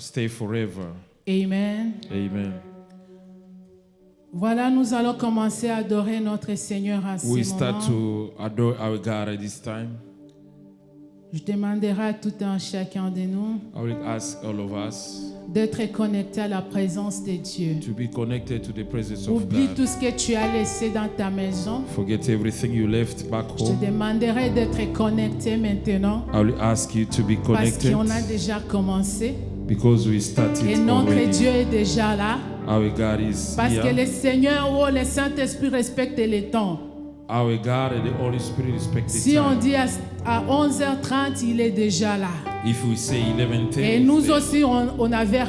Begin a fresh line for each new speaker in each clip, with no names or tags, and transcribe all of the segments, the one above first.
stay forever.
Amen.
Amen.
Voilà, nous allons commencer à adorer notre Seigneur à ce
We start
moment.
to adore our God at this time.
Je demanderai à tout un chacun de nous
I will ask all of us
d'être connectés à la présence de Dieu.
to be connected to the presence of
Oublie
God.
tout ce que tu as laissé dans ta maison.
Forget everything you left back
Je te
home.
demanderai d'être connecté maintenant
I will ask you to be
parce
connected
qu'on a déjà commencé
because we started
et notre
already.
Dieu est déjà là.
Our God is
Parce que
here.
le Seigneur ou le Saint-Esprit respectent les temps.
Our God and the Holy Spirit respect the
Si on
time.
dit à 11h30, il est déjà là.
If we say 11:10,
Et nous aussi, on avait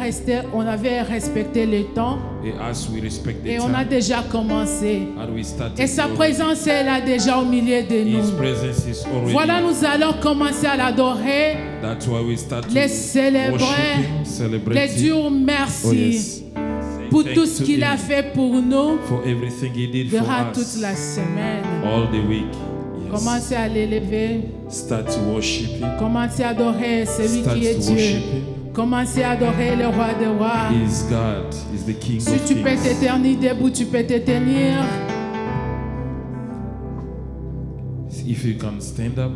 respecté le temps
as we respect the
et on a
time,
déjà commencé.
and we started
Et sa
already.
présence est là déjà au milieu de
His
nous.
presence is already.
Voilà, nous allons commencer à l'adorer,
That's why we start to
les célébrer,
worship Him,
les
celebrate Him.
dire merci
Oh yes.
pour
Say
tout
thanks
ce
to
qu'il a
Him
fait pour nous
for everything He did for
durant toute
us
la semaine.
all the week. Yes.
Commencez à l'élever,
Start to worship Him.
commencez à adorer celui
Start
qui est
to
Dieu.
worship Him.
Commencez à adorer le roi des rois.
He is God. He's the King
Si
of
tu peux
Kings.
te tenir debout, tu peux te tenir.
If you can stand up,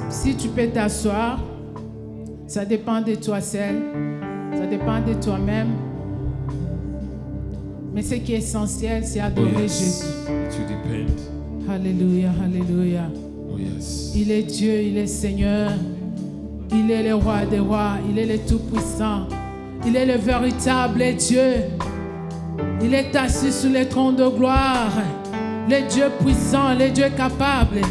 Si tu peux t'asseoir, ça dépend de toi seul, ça dépend de toi-même. Mais ce qui est essentiel, c'est
oh
adorer
yes,
Jésus.
it will depend.
Alléluia, alléluia.
Oh yes,
Il est Dieu, il est Seigneur. Il est le roi des rois, il est le tout-puissant. Il est le véritable Dieu. Il est assis sur le trône de gloire. Le Dieu puissant, le Dieu capable,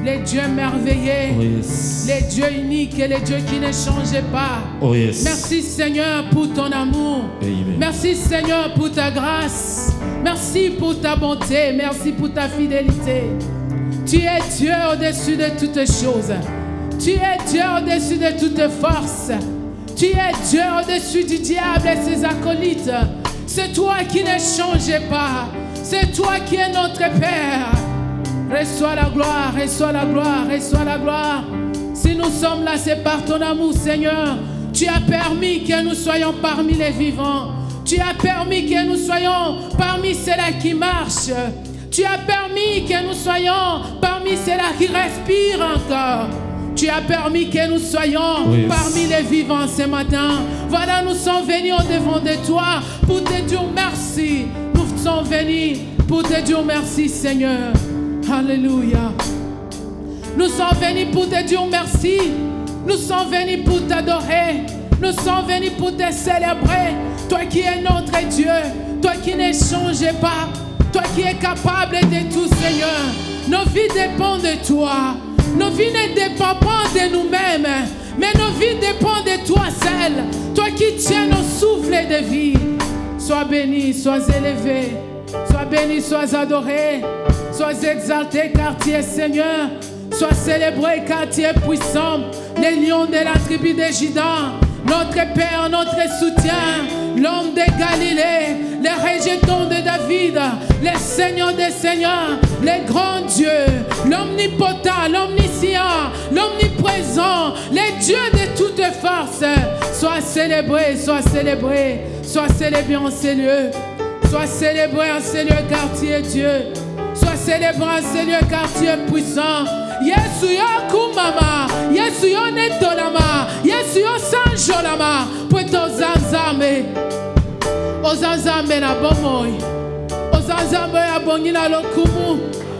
le Dieu merveilleux,
oh yes,
le Dieu unique et le Dieu qui ne change pas.
oh yes.
Merci Seigneur pour ton amour.
Amen.
Merci Seigneur pour ta grâce. Merci pour ta bonté. Merci pour ta fidélité. Tu es Dieu au-dessus de toutes choses. Tu es Dieu au-dessus de toutes forces. Tu es Dieu au-dessus du diable et ses acolytes. C'est toi qui ne changes pas. C'est toi qui es notre Père. Reçois la gloire, reçois la gloire, reçois la gloire. Si nous sommes là, c'est par ton amour, Seigneur. Tu as permis que nous soyons parmi les vivants. Tu as permis que nous soyons parmi ceux-là qui marchent. Tu as permis que nous soyons parmi ceux-là qui respirent encore. Tu as permis que nous soyons
Oui.
parmi les vivants ce matin. Voilà, nous sommes venus au devant de toi pour te dire merci. Nous sommes venus pour te dire merci, Seigneur. Alléluia. Nous sommes venus pour te dire merci. Nous sommes venus pour t'adorer. Nous sommes venus pour te célébrer. Toi qui es notre Dieu. Toi qui ne changes pas. Toi qui es capable de tout, Seigneur. Nos vies dépendent de toi. Nos vies ne dépendent pas de nous-mêmes. Mais nos vies dépendent de toi seul. Toi qui tiens nos souffles de vie. Sois béni, sois élevé. Sois béni, sois adoré. Sois exalté car tu es Seigneur. Sois célébré car tu es puissant. Les lions de la tribu de Juda. Notre Père, notre soutien. L'homme de Galilée. Les rejetons de David. Les seigneurs des seigneurs. Les grands dieux. L'omnipotent, l'omniscient. L'omniprésent. Les dieux de toutes forces. Sois célébré, sois célébré. Sois célébré en ces lieux. Sois célébré en ces lieux car tu es Dieu. Sois célébré en ces lieux car tu es puissant. Yesu yo kumama, Yesu yo netolama, Yesu yo sanjolama, pweto zanzame. Ozanzame na bomoi. Ozanzame ya bongi na lokumu.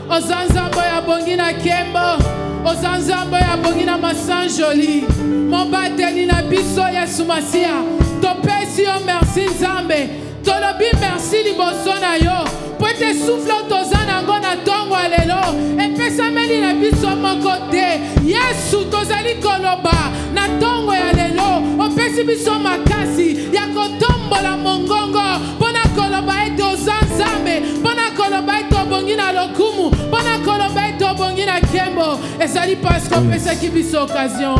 Ozanzame ya bongi na kembo. Ozanzame ya bongi na masanjoli. Mobateli na biso Yesu Masia. Topesi yo merci Nzambe. Tolobi merci liboso na yo. Poete souffle tozana ngo na tongo alelo. Epesameli na biso moko te. Yesu tozali koloba na tongo ya lelo. Opesi biso makasi ya kotombola mongongo. Pona koloba ete ozanzambe. Pona koloba ete obongi na lokumu. Pona koloba ete obongi na kembo. Ezali parce qu'opesaki biso occasion.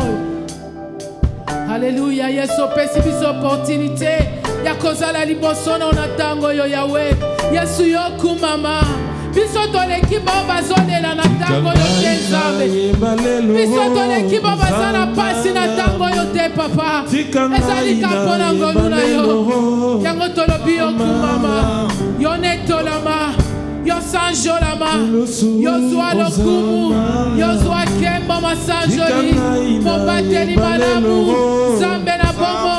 Alléluia, Yesu opesi biso opportunité. Ya kozala liboso na tango yo Yahweh. Yesu yo kumama. Biso toleki bao bazolela na tango yo te Nzambe. Biso toleki bao bazana pasi na tango yo te Papa. ezali kapona ngolu na yo yango tolobi yo kumama yo netolama yo sanjolama yo zwa lokumu yo zwa kembo masanjoli mobateli malamu zambe na bomo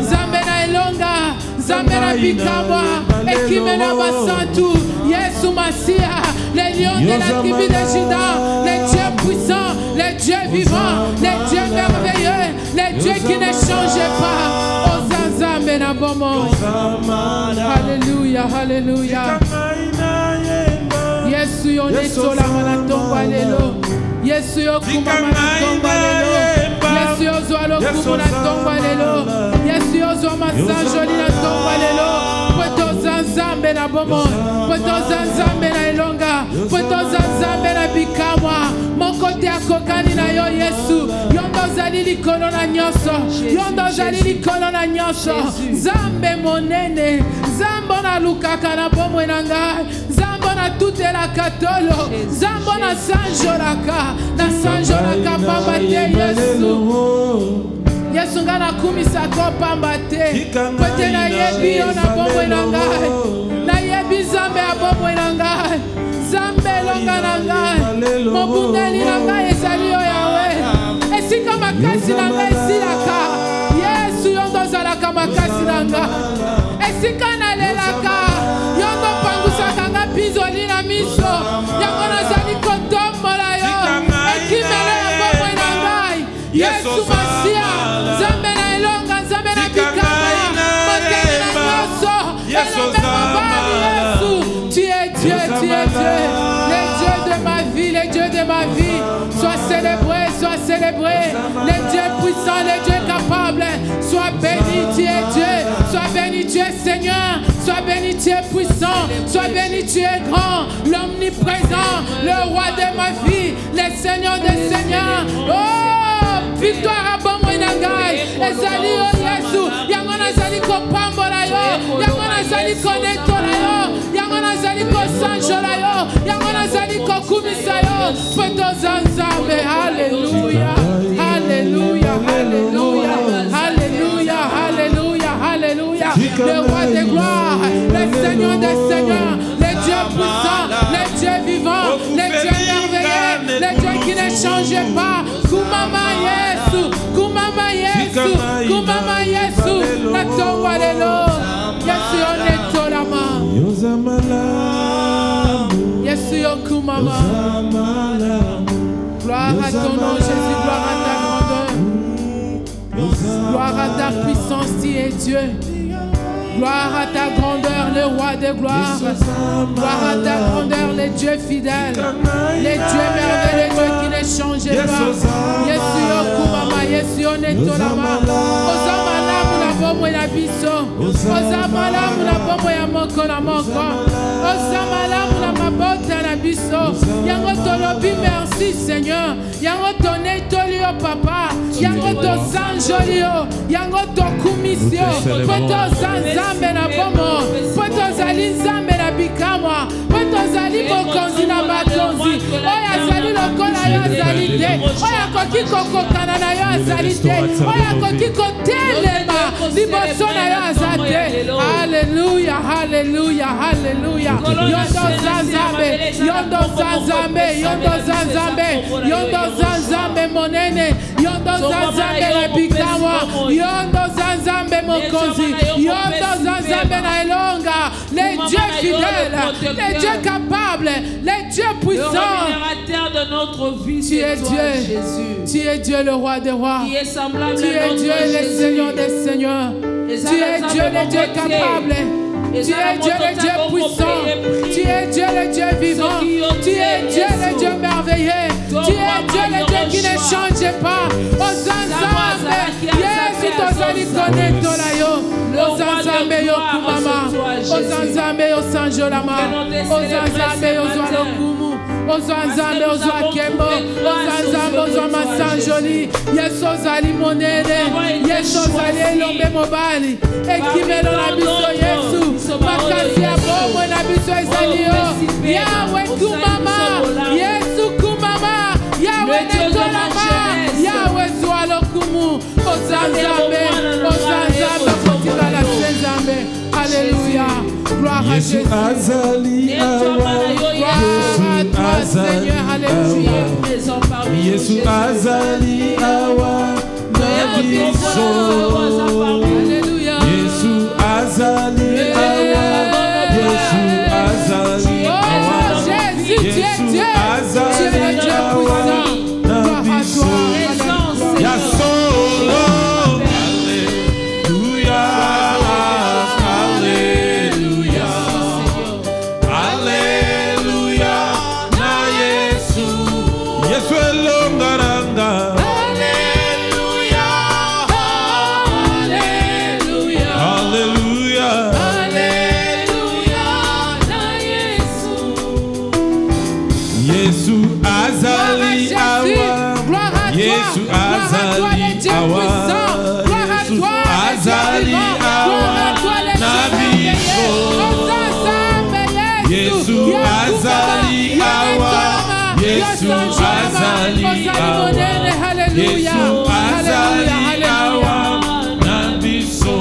zambe na elonga zambe na bikamwa ekime na basantu Yesu Masia les lions de la tribu de Juda les dieux puissants les dieux vivants les dieux merveilleux les dieux qui ne changent pas ozanzambe na bomo Alléluia Alléluia Yesu yo netolama na tongwa lelo Yesu yo kumama na tongwa lelo Yesu yo zwa lokumu na tongwa lelo Yesu yo zwa masanjoli na tongwa lelo Pweto zanzambe na bomo Pweto zanzambe na elonga Pweto zanzambe na bikamwa Mokote akokani na yo Yesu Yondo zali likolo na nyoso Yondo zali likolo na nyoso Zambe monene Zambo na lukaka na bomo enangai Zambo na tutela katolo Zambo na sanjolaka Na sanjolaka pamba te Yesu Yesu nga na kumisa ko pamba te Pwete na yebi yo na bomo enangai Na yebi zambe ya bomo enangai Zambe longa na ngai Mobundeli na ngai ezali yo yawe Esika makasi na ngai esilaka Yesu yondo zalaka makasi na ngai Esika na lelaka Yondo pangusaka nga pinzoli na miso Yango nazali kotombola yo Ekimele ya bomo na ngai Yesu Masia Zambe na elonga Zambe na bikama Moteli na nyoso Elombe mabali Yesu Tu es Dieu, tu es Dieu Le Dieu de ma vie, le Dieu de ma vie Sois célébré, sois célébré Le Dieu puissant, le Dieu capable Sois béni, tu es Dieu Sois béni, tu es Seigneur Sois béni, tu es puissant Sois béni, tu es grand L'omniprésent, le roi de ma vie Le Seigneur des seigneurs Oh, victoire à bon moinangai Ezali yo Yesu Yango nazali ko pambola yo Yango nazali ko netola yo Yango nazali ko sanjola yo Yango nazali ko kumisa yo Pweto zanzambe Alléluia Alléluia Alléluia Alléluia Alléluia Alléluia Le roi des gloires Le Seigneur des seigneurs Le Dieu puissant Le Dieu vivant Le Dieu merveilleux Le Dieu qui ne change pas Kumama Yesu Kumama Yesu Kumama Yesu Natongwa lelo Yesu yo netolama Yesu yo kumama Gloire à ton nom Jésus Gloire à ta grandeur Gloire à ta puissance Tu es Dieu Gloire à ta grandeur, le roi de gloire. Gloire à ta grandeur, les dieux fidèles. Les dieux merveilleux, les dieux qui ne changent pas. Yesu yo kumama, Yesu yo netolama. Oza malamu na bomo ya biso. Oza malamu na bomo ya moko na moko. Oza malamu na mabota na biso. Yango tolobi merci Seigneur. Yango tonetoli yo papa. Yango to sanjoli yo. Yango to kumisio. Poto zanzambe na bomo. Poto zali nzambe na bikamwa. Poto zali bokonzi na bakonzi. Oya zali lokola yo azali te. Oya koki kokokana na yo azali te. Oya koki kotelema liboso na yo azate. Alléluia, alléluia, alléluia. Yondo zanzambe, yondo zanzambe, yondo zanzambe, yondo zanzambe monene, yondo zanzambe na bikamwa, yondo zanzambe mokonzi, yondo zanzambe na elonga. Les dieux fidèles, les dieux capables, les dieux puissants.
De notre vie,
tu es Dieu, tu es Dieu le roi des rois, tu es Dieu le Seigneur des seigneurs, tu es Dieu le Dieu capable, tu es Dieu le Dieu puissant, tu es Dieu le Dieu vivant, tu es Dieu le Dieu merveilleux, tu es Dieu le Dieu qui ne change pas. Ozanzambe, Yesu tozali konekola yo, Ozanzambe yo kumama, Ozanzambe yo sanjolama, Ozanzambe yo zwalokumu. Ozanzambe ozwa kembo, Ozanzambe ozwa masanjoli, Yesu ozali monene, Yesu ozali elombe mobali, ekimelo na biso Yesu, makasi ya bomwe na biso ezali yo, Yawe kumama, Yesu kumama, Yawe netolama, Yawe zwa lokumu, Ozanzambe,
Yesu azali awa. Yesu azali awa. Yesu azali awa. Nabiso. Yesu azali awa. Yesu azali awa. Yesu azali awa. Nabiso. Yasolo. Yesu azali awa. Yesu azali awa. Yesu azali awa. Nabiso.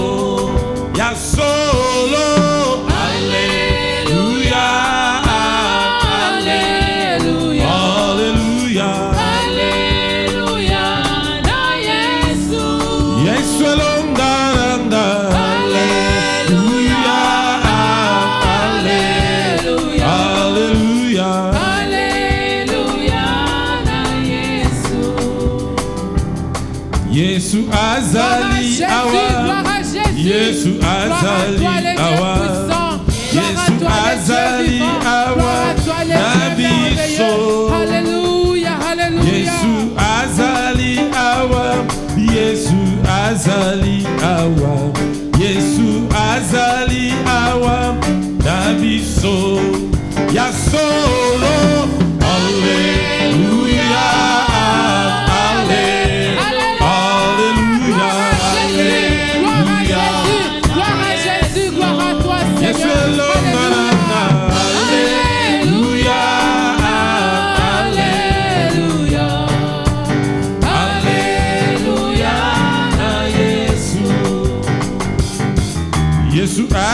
Yesu azali awa. Yesu azali awa. Yesu azali awa. Nabiso. Yasolo. Alléluia.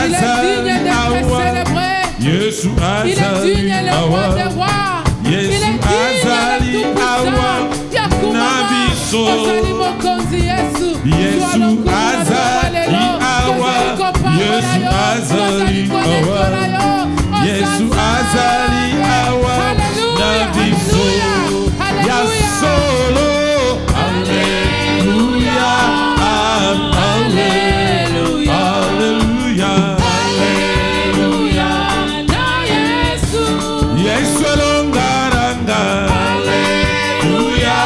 Il est digne d'être célébré. Il est digne le roi des rois. Il est digne le tout-puissant. Yakumama, Ozali Mokonzi Yesu. Yesu azali awa. Yesu azali awa. Yesu azali awa. Nabiso. Yasolo. Alléluia. Alléluia. Alléluia. Yesu longaranga. Alléluia.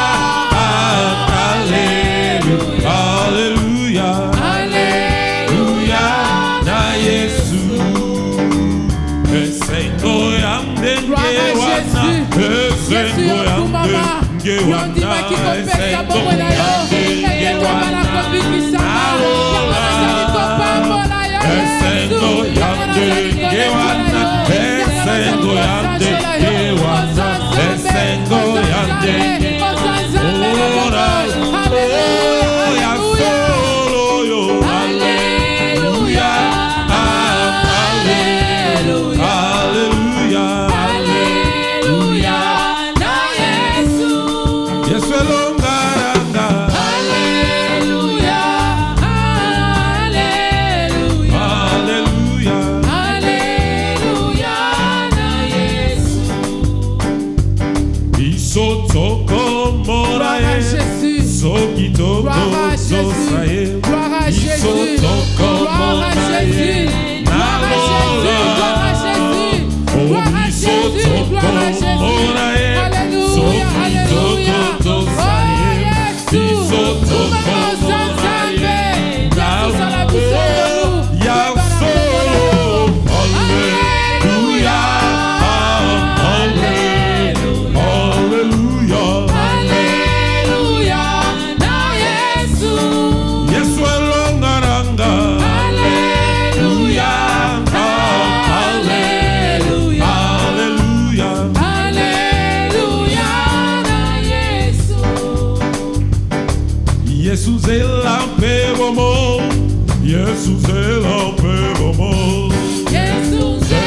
Alléluia. Alléluia. Alléluia. Na Yesu. Esengo yambe ngewana. Esengo yambe ngewana. Esengo yambe ngewana. Esengo yambe ngewana. Esengo yambe ngewana. Esengo yambe ora. Oh, ya solo yo. Alléluia. Alléluia. Alléluia. Alléluia. Na Yesu. Yesu longaranga. Alléluia. Alléluia. Alléluia. Alléluia. Na Yesu. Isotoko morae. Sokitoko sosae. Isotoko morae. Jesus ele aperomo, Jesus ele aperomo, Jesus ele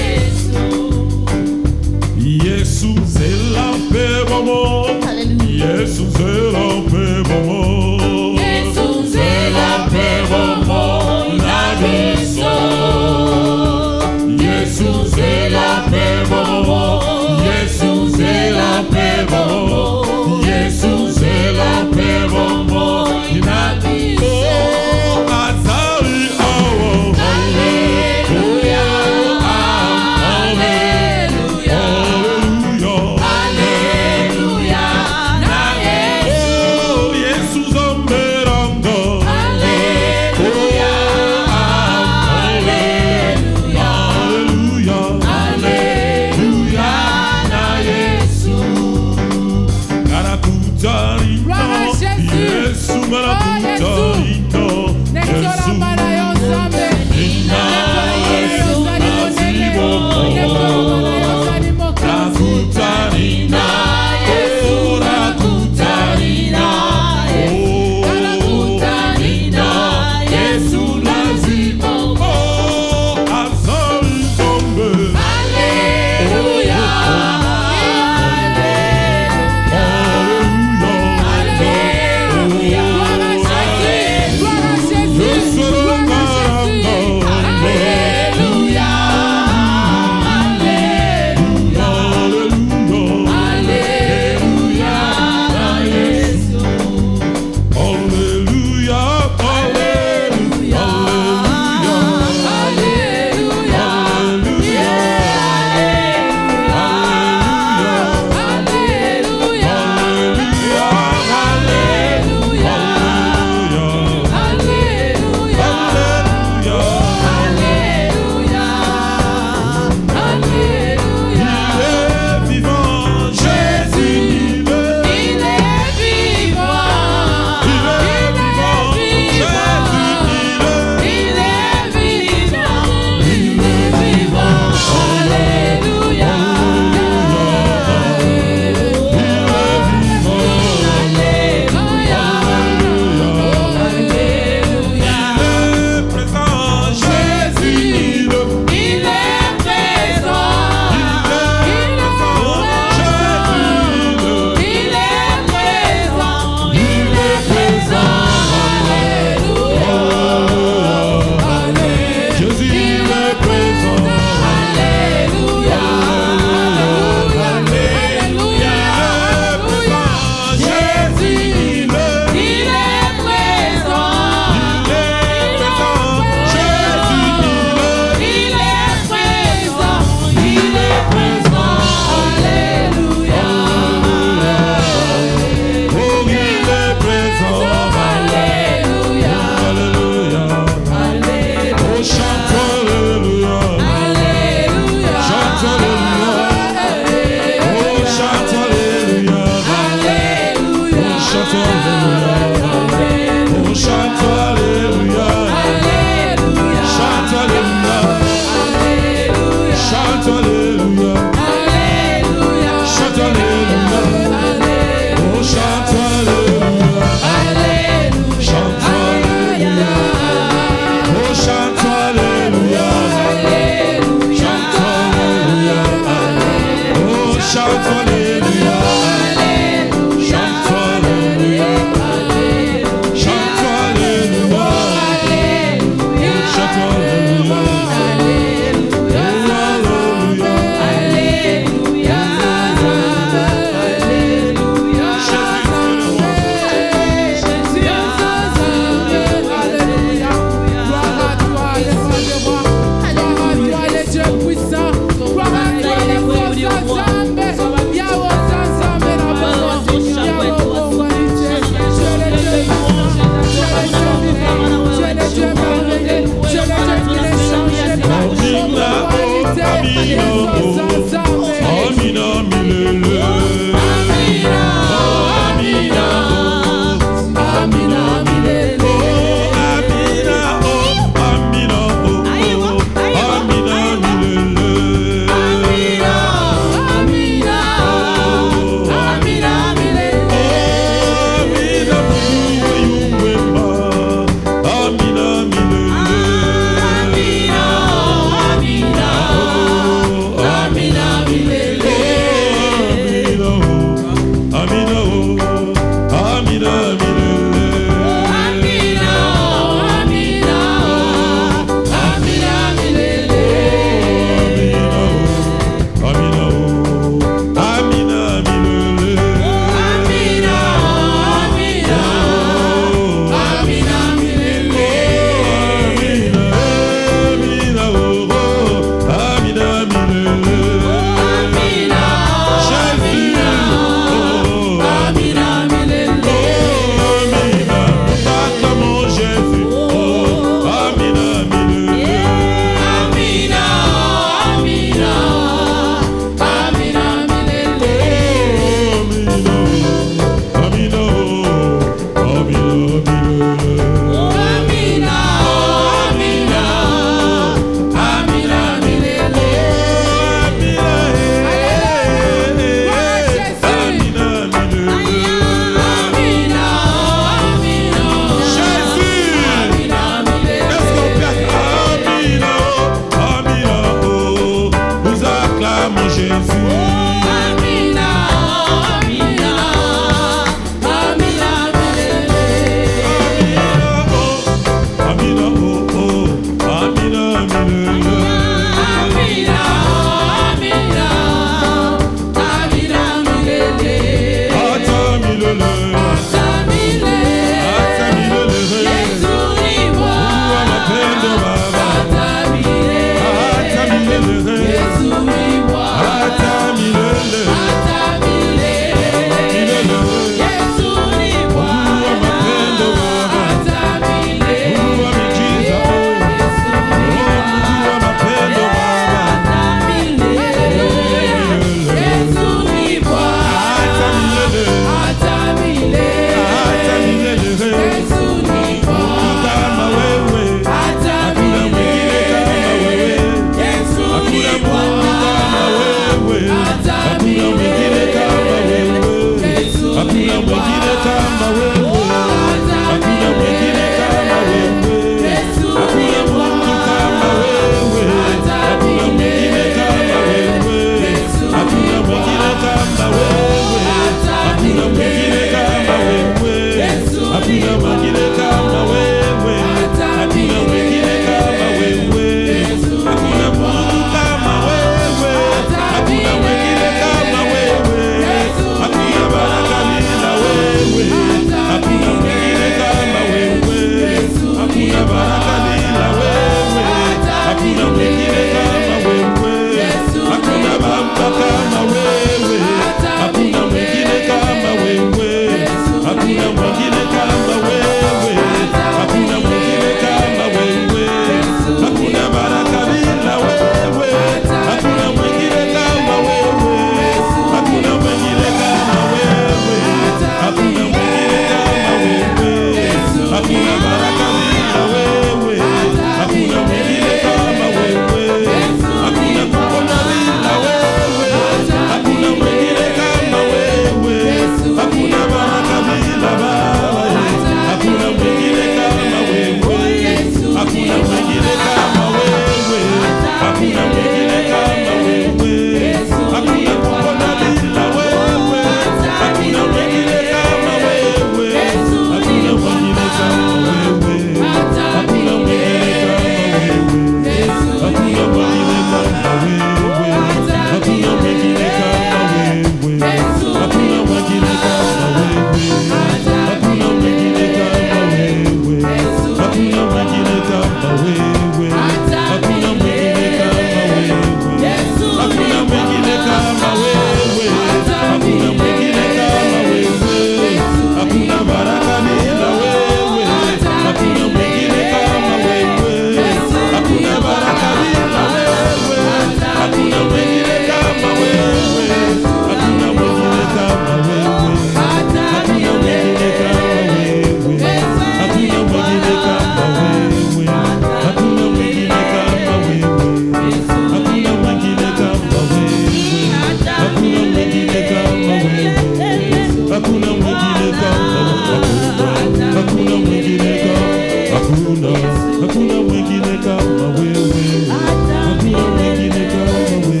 hakuna mwingine kama wewe, hakuna mwingine kama wewe,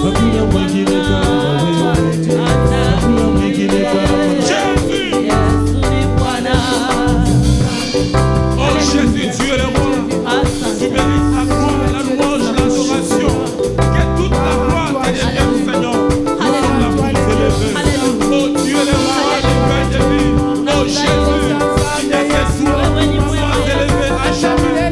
hakuna mwingine kama wewe, hakuna mwingine kama Jésus. Oh Jésus, tu es le roi. Tu mérites la gloire, la louange, l'adoration. Que toute la gloire te revienne, Seigneur. Nous sommes la plus élevée. Oh, tu es le roi du Père de vie. Oh Jésus, qui n'était sois élevé à jamais.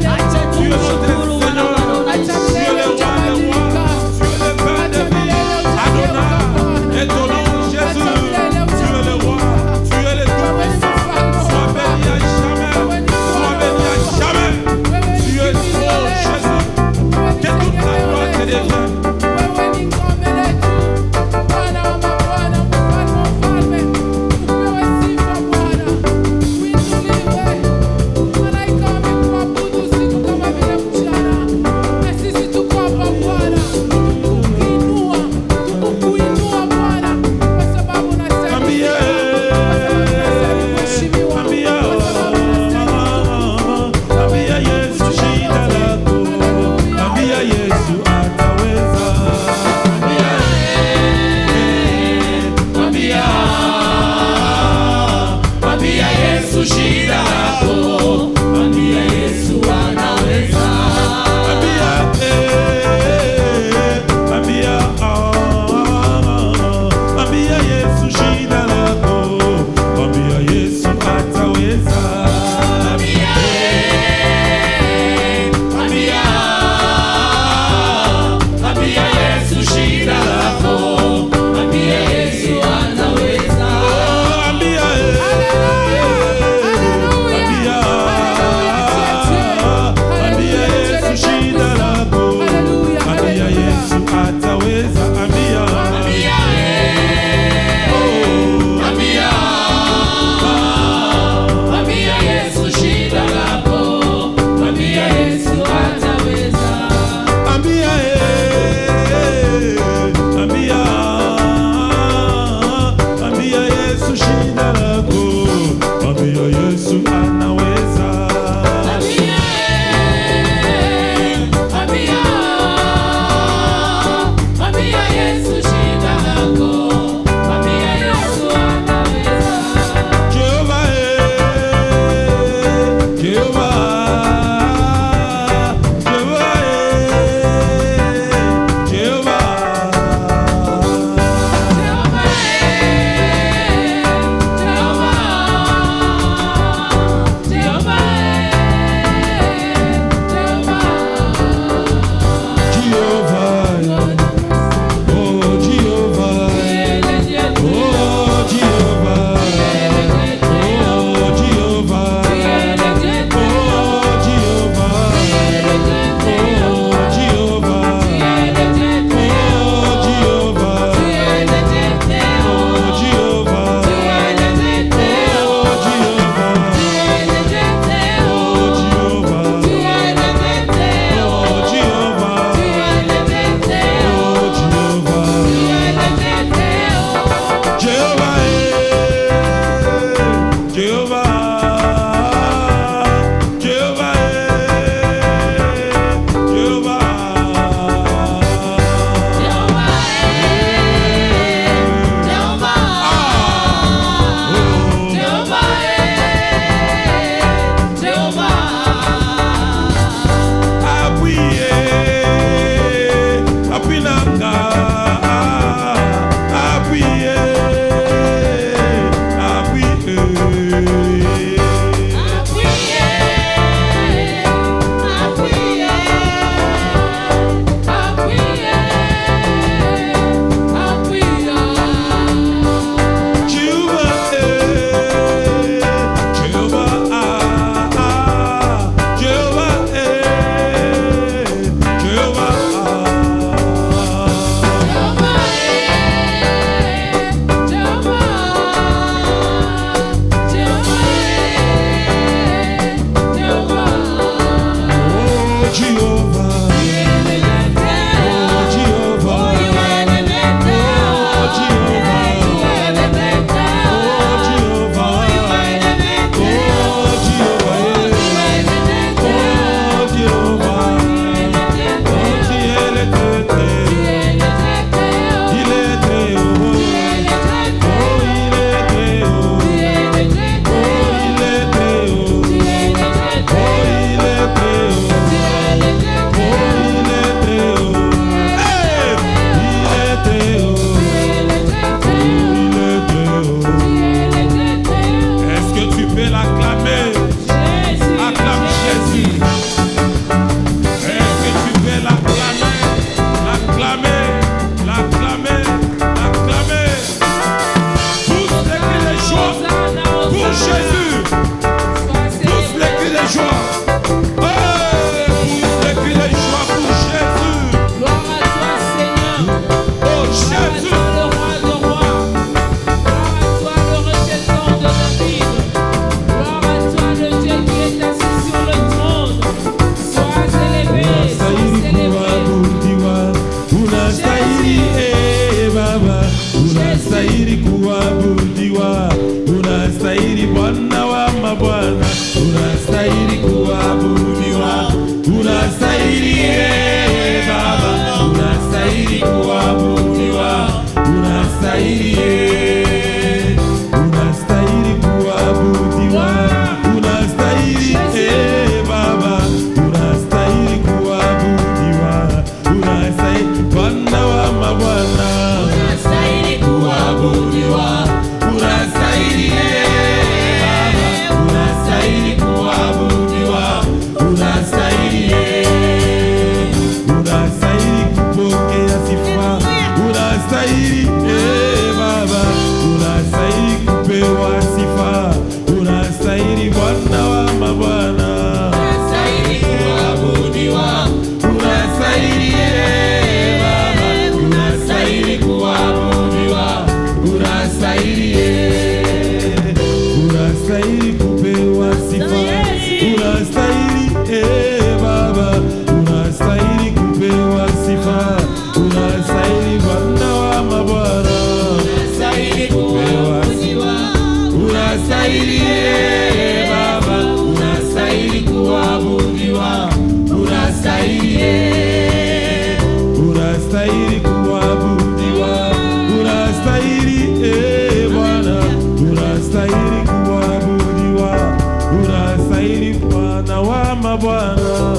Bwana.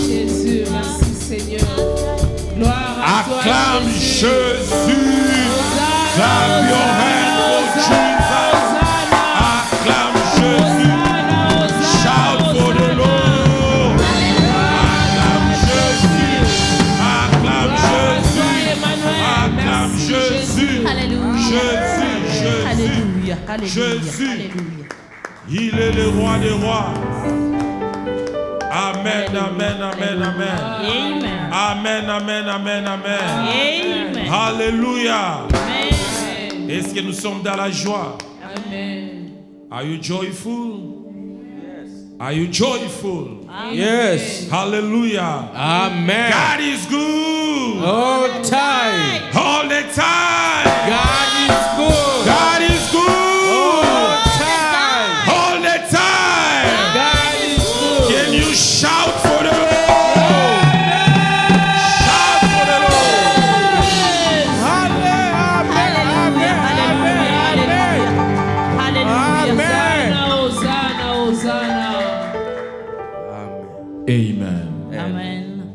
Jésus, merci Seigneur. Gloire à toi.
Acclame Jésus.
Hosanna,
Clap your hand for Jesus. Acclame Jésus. Shout for the Lord. Acclame Jésus. Acclame Jésus. Acclame Jésus. Jésus, Jésus. Jésus. Il est le roi des rois. Amen, amen, amen, amen. Amen, amen, amen, amen. Alléluia. Est-ce que nous sommes dans la joie?
Amen.
Are you joyful? Yes. Are you joyful?
Yes.
Hallelujah.
Amen.
God is good.
All time.
All the time.
God is good.
God is good.
All time.
All the time.
God is good.
Can you shout for the Lord? Shout for the Lord. Amen.
Amen.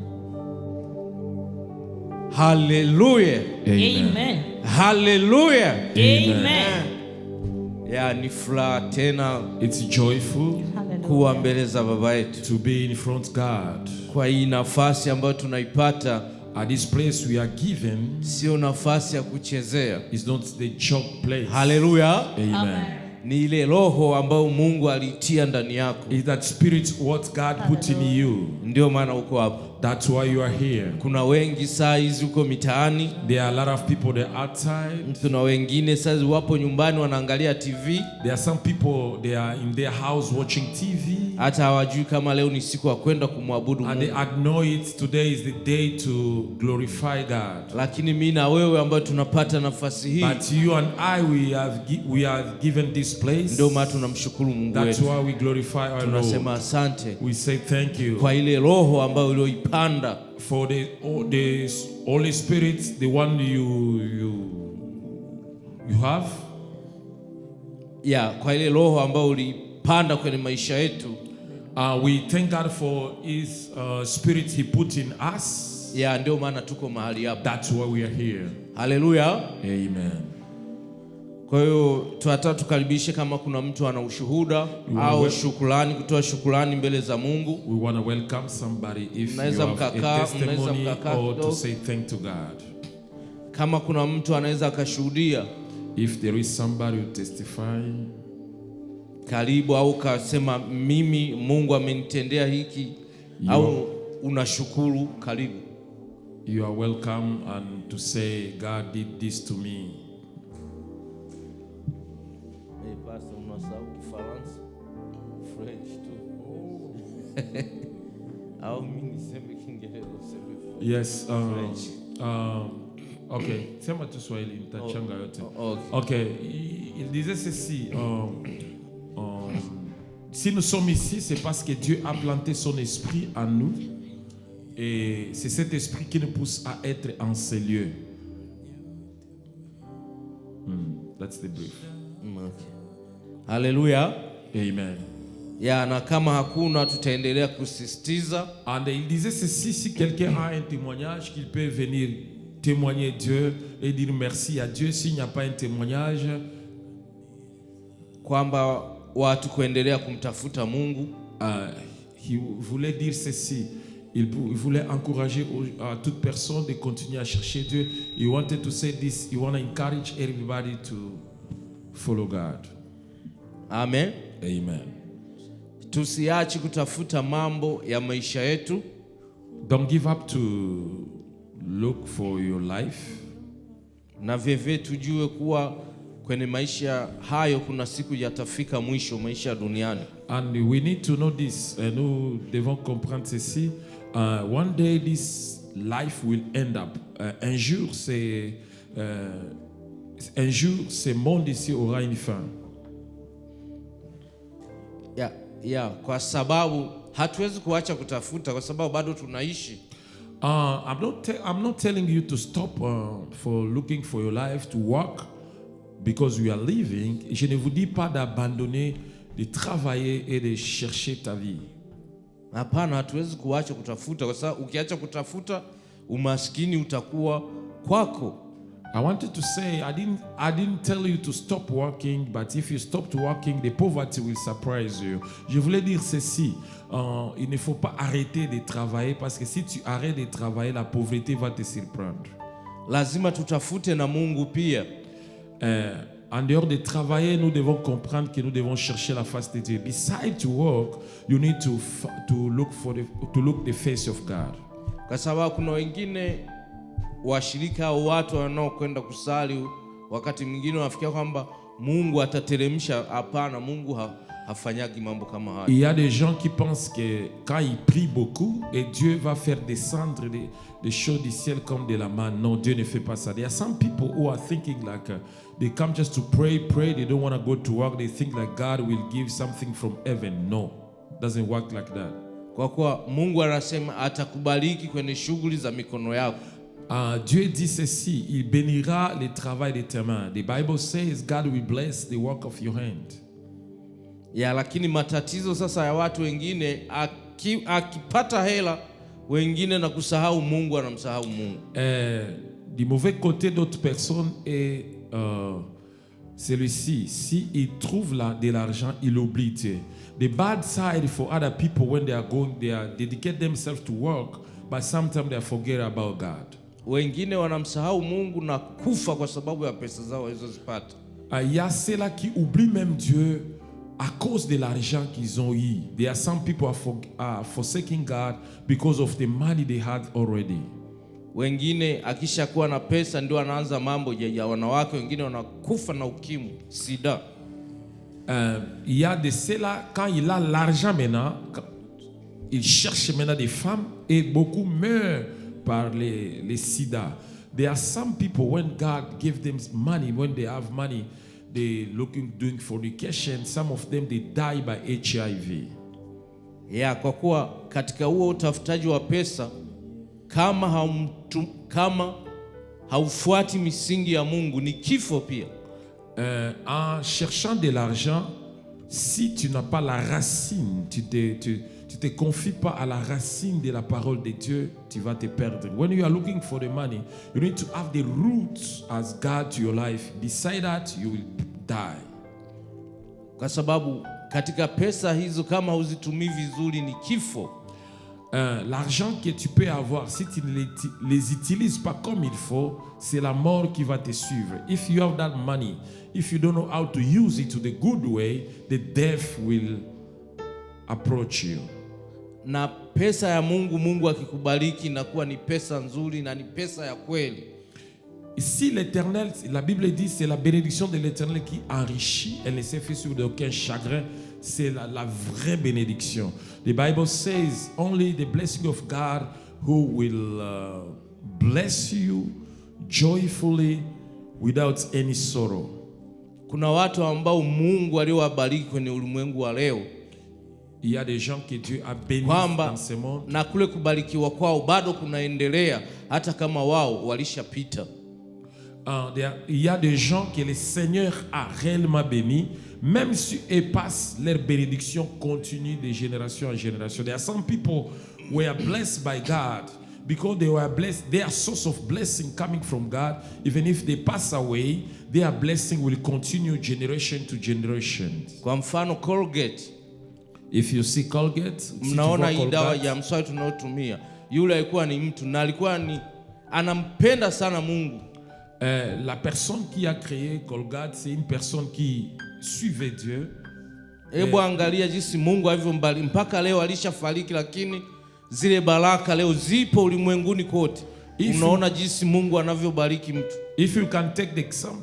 Hallelujah.
Amen.
Hallelujah.
Amen.
Ya ni furaha tena
It's joyful
kuwa mbele za baba yetu
to be in front of God.
kwa hii nafasi ambayo tunaipata.
At this place we are given
Sio nafasi ya kuchezea.
is not the joke place.
Hallelujah.
Amen.
Ni ile roho ambayo Mungu alitia ndani yako.
Is that spirit what God put in you?
Ndio maana uko hapa.
That's why you are here.
Kuna wengi saa hizi uko mitaani.
There are a lot of people there outside.
Kuna wengine saa hizi wapo nyumbani wanaangalia TV.
There are some people they are in their house watching TV.
Hata hawajui kama leo ni siku ya kwenda kumwabudu
And they
Mungu.
acknowledge today is the day to glorify God.
Lakini mimi na wewe ambao tunapata nafasi hii,
But you and I we have given this place.
ndio maana tunamshukuru Mungu
That's
wetu.
why we glorify our
Tunasema
Lord.
asante
We say thank you
kwa ile roho ambayo ulioipanda,
for the Holy Spirit, the one you have.
kwa ile roho ambayo ulipanda kwenye maisha yetu.
We thank God for His Spirit He put in us.
Ndio maana tuko mahali hapa.
That's why we are here.
Haleluya.
Amen.
Kwa hiyo tunataka tukaribishe kama kuna mtu ana ushuhuda au shukrani, kutoa shukrani mbele za Mungu.
We want to welcome somebody if you have
Mnaeza
a testimony
mkakaa
or to
kidogo.
say thank to God.
Kama kuna mtu anaweza akashuhudia,
If there is somebody who testify,
karibu, au kasema mimi Mungu amenitendea hiki, au unashukuru, karibu.
you are welcome and to say God did this to me.
Pastor, unasahau Kifaransa, French tu. Au mimi niseme Kiingereza useme.
Yes. Okay. Sema tu Swahili nitachanga yote. Okay. Il disait ceci. Si nous sommes ici, c'est parce que Dieu a planté son esprit en nous. Et c'est cet esprit qui nous pousse à être en ces lieux. That's the brief.
Okay. Hallelujah.
Amen.
Na kama hakuna tutaendelea kusisitiza.
And il disait ceci, si quelqu'un a un témoignage, qu'il peut venir témoigner Dieu et dire merci à Dieu. S'il n'y a pas un témoignage,
kwamba watu kuendelea kumtafuta Mungu.
Il voulait dire ceci. Il voulait encourager à toute personne de continuer à chercher Dieu. He wanted to say this. He want to encourage everybody to follow God.
Amen.
Amen.
Tusiachi kutafuta mambo ya maisha yetu.
Don't give up to look for your life.
Na veve tujue kuwa kwenye maisha hayo kuna siku yatafika mwisho, maisha duniani.
And we need to know this. Nous devons comprendre ceci. One day this life will end up. Un jour, ce monde ici aura une fin.
Kwa sababu hatuwezi kuacha kutafuta kwa sababu bado tunaishi.
I'm not telling you to stop for looking for your life to work,
because we are living, je ne vous dis pas d'abandonner, de travailler et de chercher ta vie.
Hapana, hatuwezi kuacha kutafuta, kwa sababu ukiacha kutafuta umaskini utakuwa kwako.
I wanted to say, I didn't tell you to stop working, but if you stopped working, the poverty will surprise you. Je voulais dire ceci, il ne faut pas arrêter de travailler, parce que si tu arrêtes de travailler, la pauvreté va te surprendre.
Lazima tutafute na Mungu pia.
En dehors de travailler, nous devons comprendre que nous devons chercher la face de Dieu. Besides to work, you need to look the face of God.
Kwa sababu kuna wengine washirika au watu wanaokwenda kusali, wakati mwingine wanafikia kwamba Mungu atateremsha. Hapana, Mungu hafanyagi mambo kama hayo.
Il y a des gens qui pensent que quand ils prient beaucoup, et Dieu va faire descendre des choses du ciel comme de la manne. Non, Dieu ne fait pas ça. There are some people who are thinking like they come just to pray, they don't want to go to work. They think like God will give something from heaven. No, it doesn't work like that.
Kwa kuwa Mungu anasema atakubariki kwenye shughuli za mikono yako.
Dieu dit ceci, il bénira le travail de tes mains. The Bible says God will bless the work of your hand.
Ya, lakini matatizo sasa ya watu wengine, akipata hela wengine na kusahau Mungu, anamsahau Mungu.
Du mauvais côté d'autres personnes est celui-ci. Si il trouve de l'argent, il oublie Dieu. The bad side for other people when they are dedicate themselves to work, but sometimes they forget about God.
Wengine wanamsahau Mungu na kufa kwa sababu ya pesa zao walizozipata.
Il y a ceux-là qui oublient même Dieu à cause de l'argent qu'ils ont eu. There are some people are forsaking God because of the money they had already.
Wengine akishakuwa na pesa ndio anaanza mambo ya wanawake, wengine wanakufa na ukimwi, sida.
Il y a de ceux-là, quand il a l'argent maintenant, il cherche maintenant des femmes et beaucoup meurent par les sida. There are some people, when God gives them money, when they have money, they doing fornication. Some of them, they die by HIV.
Ya, kwa kuwa katika huo utafutaji wa pesa, kama haufuati misingi ya Mungu, ni kifo pia.
En cherchant de l'argent, si tu n'as pas la racine, tu te confies pas à la racine de la parole de Dieu, tu vas te perdre. When you are looking for the money, you need to have the roots as God to your life. Beside that, you will die.
Kwa sababu katika pesa hizo kama huzitumii vizuri ni kifo.
L'argent que tu peux avoir, si tu ne les utilises pas comme il faut, c'est la mort qui va te suivre. If you have that money, if you don't know how to use it to the good way, the death will approach you.
Na pesa ya Mungu akikubariki inakuwa ni pesa nzuri na ni pesa ya kweli.
Ici l'Éternel, la Bible dit, c'est la bénédiction de l'Éternel qui enrichit, elle ne se fait sur aucun chagrin. C'est la vraie bénédiction. The Bible says only the blessing of God who will bless you joyfully without any sorrow.
Kuna watu ambao Mungu aliowabariki kwenye ulimwengu wa leo.
Il y a des gens que Dieu a bénis dans ce monde.
Na kule kubarikiwa kwao bado kunaendelea hata kama wao walishapita.
Il y a des gens que le Seigneur a réellement bénis, même si ils passent, leur bénédiction continue de génération en génération. There are some people who were blessed by God because they were blessed. Their source of blessing coming from God, even if they pass away, their blessing will continue generation to generation.
Kwa mfano Colgate.
If you see Colgate,
mnaona hii dawa ya mswaki tunayotumia. Yule alikuwa ni mtu na alikuwa anampenda sana Mungu.
La personne qui a créé Colgate, c'est une personne qui suivait Dieu.
Hebu angalia jinsi Mungu alivyombariki mpaka leo, alishafariki lakini zile baraka leo zipo ulimwenguni kote. Unaona jinsi Mungu anavyobariki mtu.
If you can take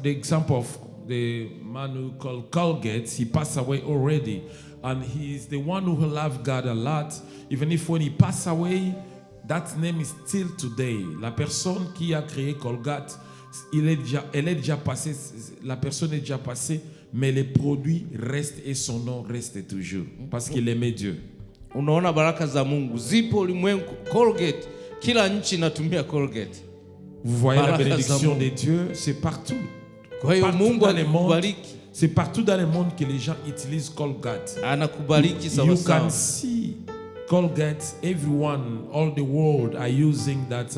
the example of the man who called Colgate, he passed away already, and he is the one who loved God a lot. Even if when he passed away, that name is still today. La personne qui a créé Colgate, elle est déjà passée, la personne est déjà passée, mais les produits restent et son nom reste toujours parce qu'il aimait Dieu.
Unaona baraka za Mungu zipo ulimwengu. Colgate, kila nchi inatumia Colgate.
Vous voyez la bénédiction de Dieu, c'est partout.
Kwa hiyo
Partout
Mungu
dans le monde,
anakubariki,
c'est partout dans le monde que les gens utilisent Colgate.
anakubariki sawa
You
sawa.
can see Colgate, everyone, all the world are using that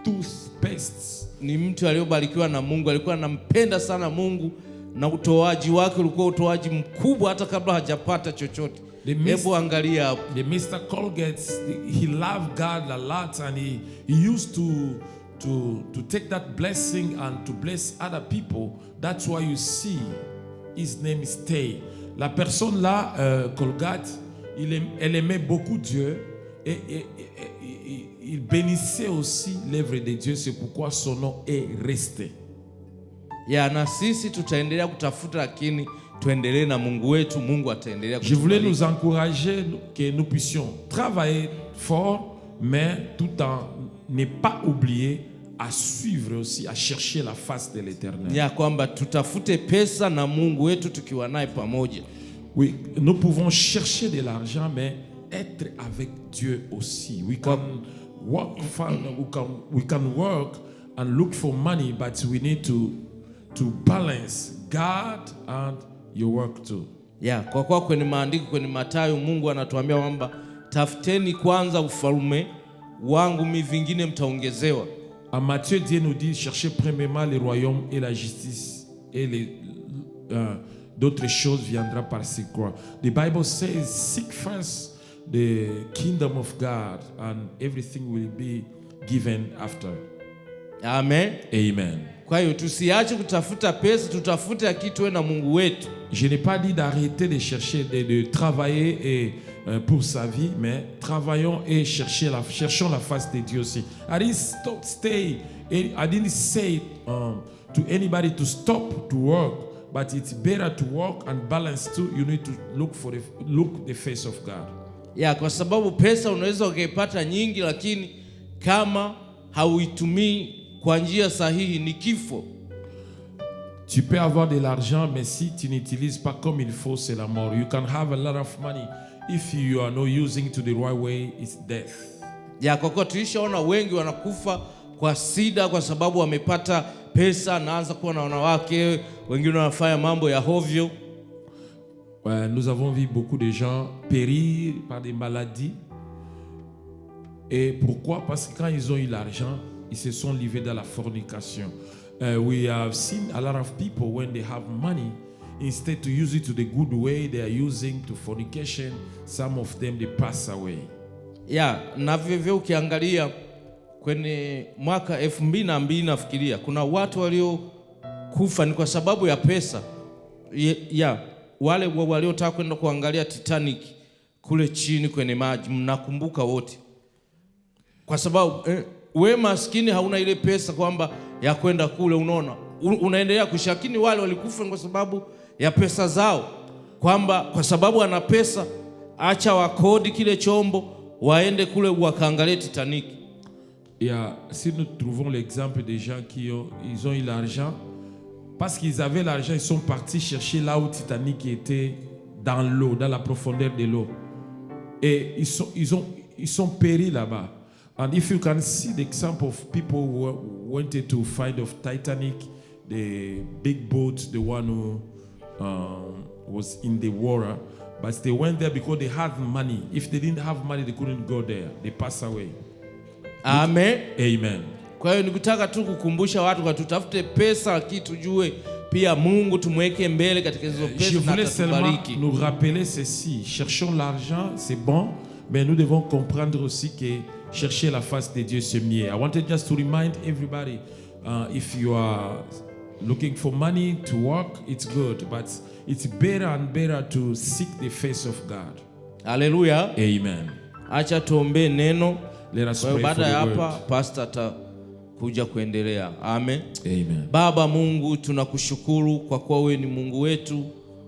toothpaste.
Ni mtu aliyobarikiwa na Mungu, alikuwa anampenda sana Mungu na utoaji wake ulikuwa utoaji mkubwa hata kabla hajapata chochote. Hebu angalia hapo.
The Mr. Colgate, he loved God a lot, and he used to take that blessing and to bless other people. That's why you see his name is Tay. La personne là, Colgate, elle aimait beaucoup Dieu et il bénissait aussi l'œuvre de Dieu. C'est pourquoi son nom est resté.
Ya, na sisi tutaendelea kutafuta, lakini tuendelee na Mungu wetu, Mungu ataendelea
Je voulais
kutubariki.
nous encourager que nous puissions travailler fort, mais tout en ne pas oublier à suivre aussi, à chercher la face de l'Éternel.
Ya kwamba tutafute pesa na Mungu wetu tukiwa naye pamoja.
Oui, nous pouvons chercher de l'argent, mais être avec Dieu aussi. We can work, we can work and look for money, but we need to balance God and your work too.
Ya, kwa kuwa kwenye maandiko, kwenye Mathayo Mungu anatuambia kwamba tafuteni kwanza ufalme wangu, mi vingine mtaongezewa.
En Matthieu, Dieu nous dit, cherchez premièrement le royaume et la justice, et d'autres choses viendront par ce croix. The Bible says, seek first the kingdom of God, and everything will be given after.
Amen.
Amen.
Kwa hiyo tusiache kutafuta pesa, tutafute kitu na Mungu wetu.
Je n'ai pas dit d'arrêter de chercher, de travailler et, pour sa vie, mais travaillons et cherchons la face de Dieu aussi. I didn't say to anybody to stop to work, but it's better to work and balance too. You need to look the face of God.
Ya, kwa sababu pesa unaweza ukaipata nyingi, lakini kama hauitumii kwa njia sahihi ni kifo.
Tu peux avoir de l'argent, mais si tu n'utilises pas comme il faut, c'est la mort. You can have a lot of money. If you are not using to the right way, it's death.
Ya, kwa kuwa tulishaona wengi wanakufa kwa sida kwa sababu wamepata pesa, naanza kuwa na wanawake, wengine wanafanya mambo ya hovyo.
Nous avons vu beaucoup de gens périr par des maladies. Et pourquoi? Parce que quand ils ont eu l'argent, ils se sont livrés dans la fornication. We have seen a lot of people, when they have money, instead to use it to the good way, they are using to fornication. Some of them, they pass away.
Ya, na vivyo ukiangalia kwenye mwaka 2002 nafikiria kuna watu waliokufa ni kwa sababu ya pesa. Ya, wale waliotaka kwenda kuangalia Titanic kule chini kwenye maji, mnakumbuka wote. Kwa sababu we maskini hauna ile pesa kwamba ya kwenda kule, unaona unaendelea kushakini. Wale walikufa kwa sababu ya pesa zao, kwamba kwa sababu ana pesa, acha wakodi kile chombo waende kule wakaangalie Titanic.
Si nous trouvons l'exemple des gens qui ont eu l'argent, parce qu'ils avaient l'argent, ils sont partis chercher là où Titanic était, dans l'eau, dans la profondeur de l'eau. Et ils sont péris là-bas. And if you can see the example of people who wanted to find of Titanic, the big boat, the one who was in the water, but they went there because they had money. If they didn't have money, they couldn't go there. They passed away.
Amen.
Amen.
Kwa hiyo nikutaka tu kukumbusha watu kwa tutafute pesa, kitu tujue pia Mungu tumweke mbele katika hizo pesa.
Je voulais seulement nous rappeler ceci. Cherchons l'argent, c'est bon, mais nous devons comprendre aussi que chercher la face de Dieu, c'est mieux. I wanted just to remind everybody, if you are looking for money to work, it's good, but it's better and better to seek the face of God.
Hallelujah.
Amen.
Acha tuombe neno.
Let us
Kwa
pray for
baada
the
ya
word.
hapa pastor atakuja kuendelea. Amen.
Amen.
Baba Mungu, tunakushukuru kwa kuwa wewe ni Mungu wetu,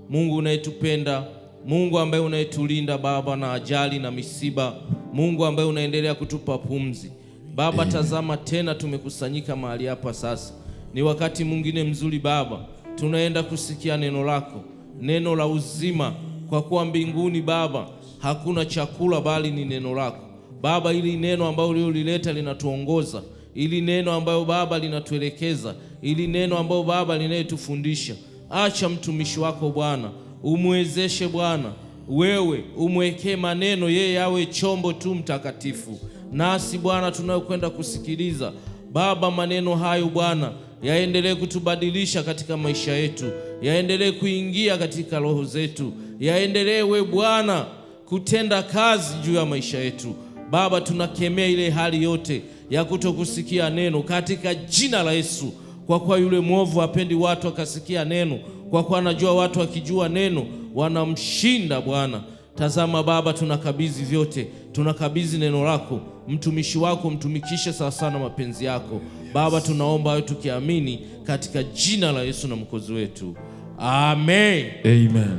Mungu unayetupenda, Mungu ambaye unayetulinda Baba na ajali na misiba, Mungu ambaye unaendelea kutupa pumzi. Baba, tazama tena tumekusanyika mahali hapa sasa. Ni wakati mwingine mzuri Baba, tunaenda kusikia neno lako, neno la uzima, kwa kuwa mbinguni Baba hakuna chakula bali ni neno lako. Baba, ili neno ambalo uliolileta linatuongoza, ili neno ambayo Baba linatuelekeza, ili neno ambayo Baba linayetufundisha. Acha mtumishi wako Bwana, umwezeshe Bwana, wewe umwekee maneno, yeye awe chombo tu mtakatifu. Nasi Bwana tunayokwenda kusikiliza Baba, maneno hayo Bwana yaendelee kutubadilisha katika maisha yetu, yaendelee kuingia katika roho zetu, yaendelee we Bwana kutenda kazi juu ya maisha yetu. Baba, tunakemea ile hali yote ya kutokusikia neno katika jina la Yesu, kwa kuwa yule mwovu hapendi watu wakasikia neno, kwa kuwa anajua watu wakijua neno wanamshinda Bwana. Tazama Baba, tunakabidhi vyote, tunakabidhi neno lako, mtumishi wako mtumikishe sawa sana mapenzi yako Baba. Tunaomba hayo tukiamini katika jina la Yesu na mwokozi wetu, amen.
Amen.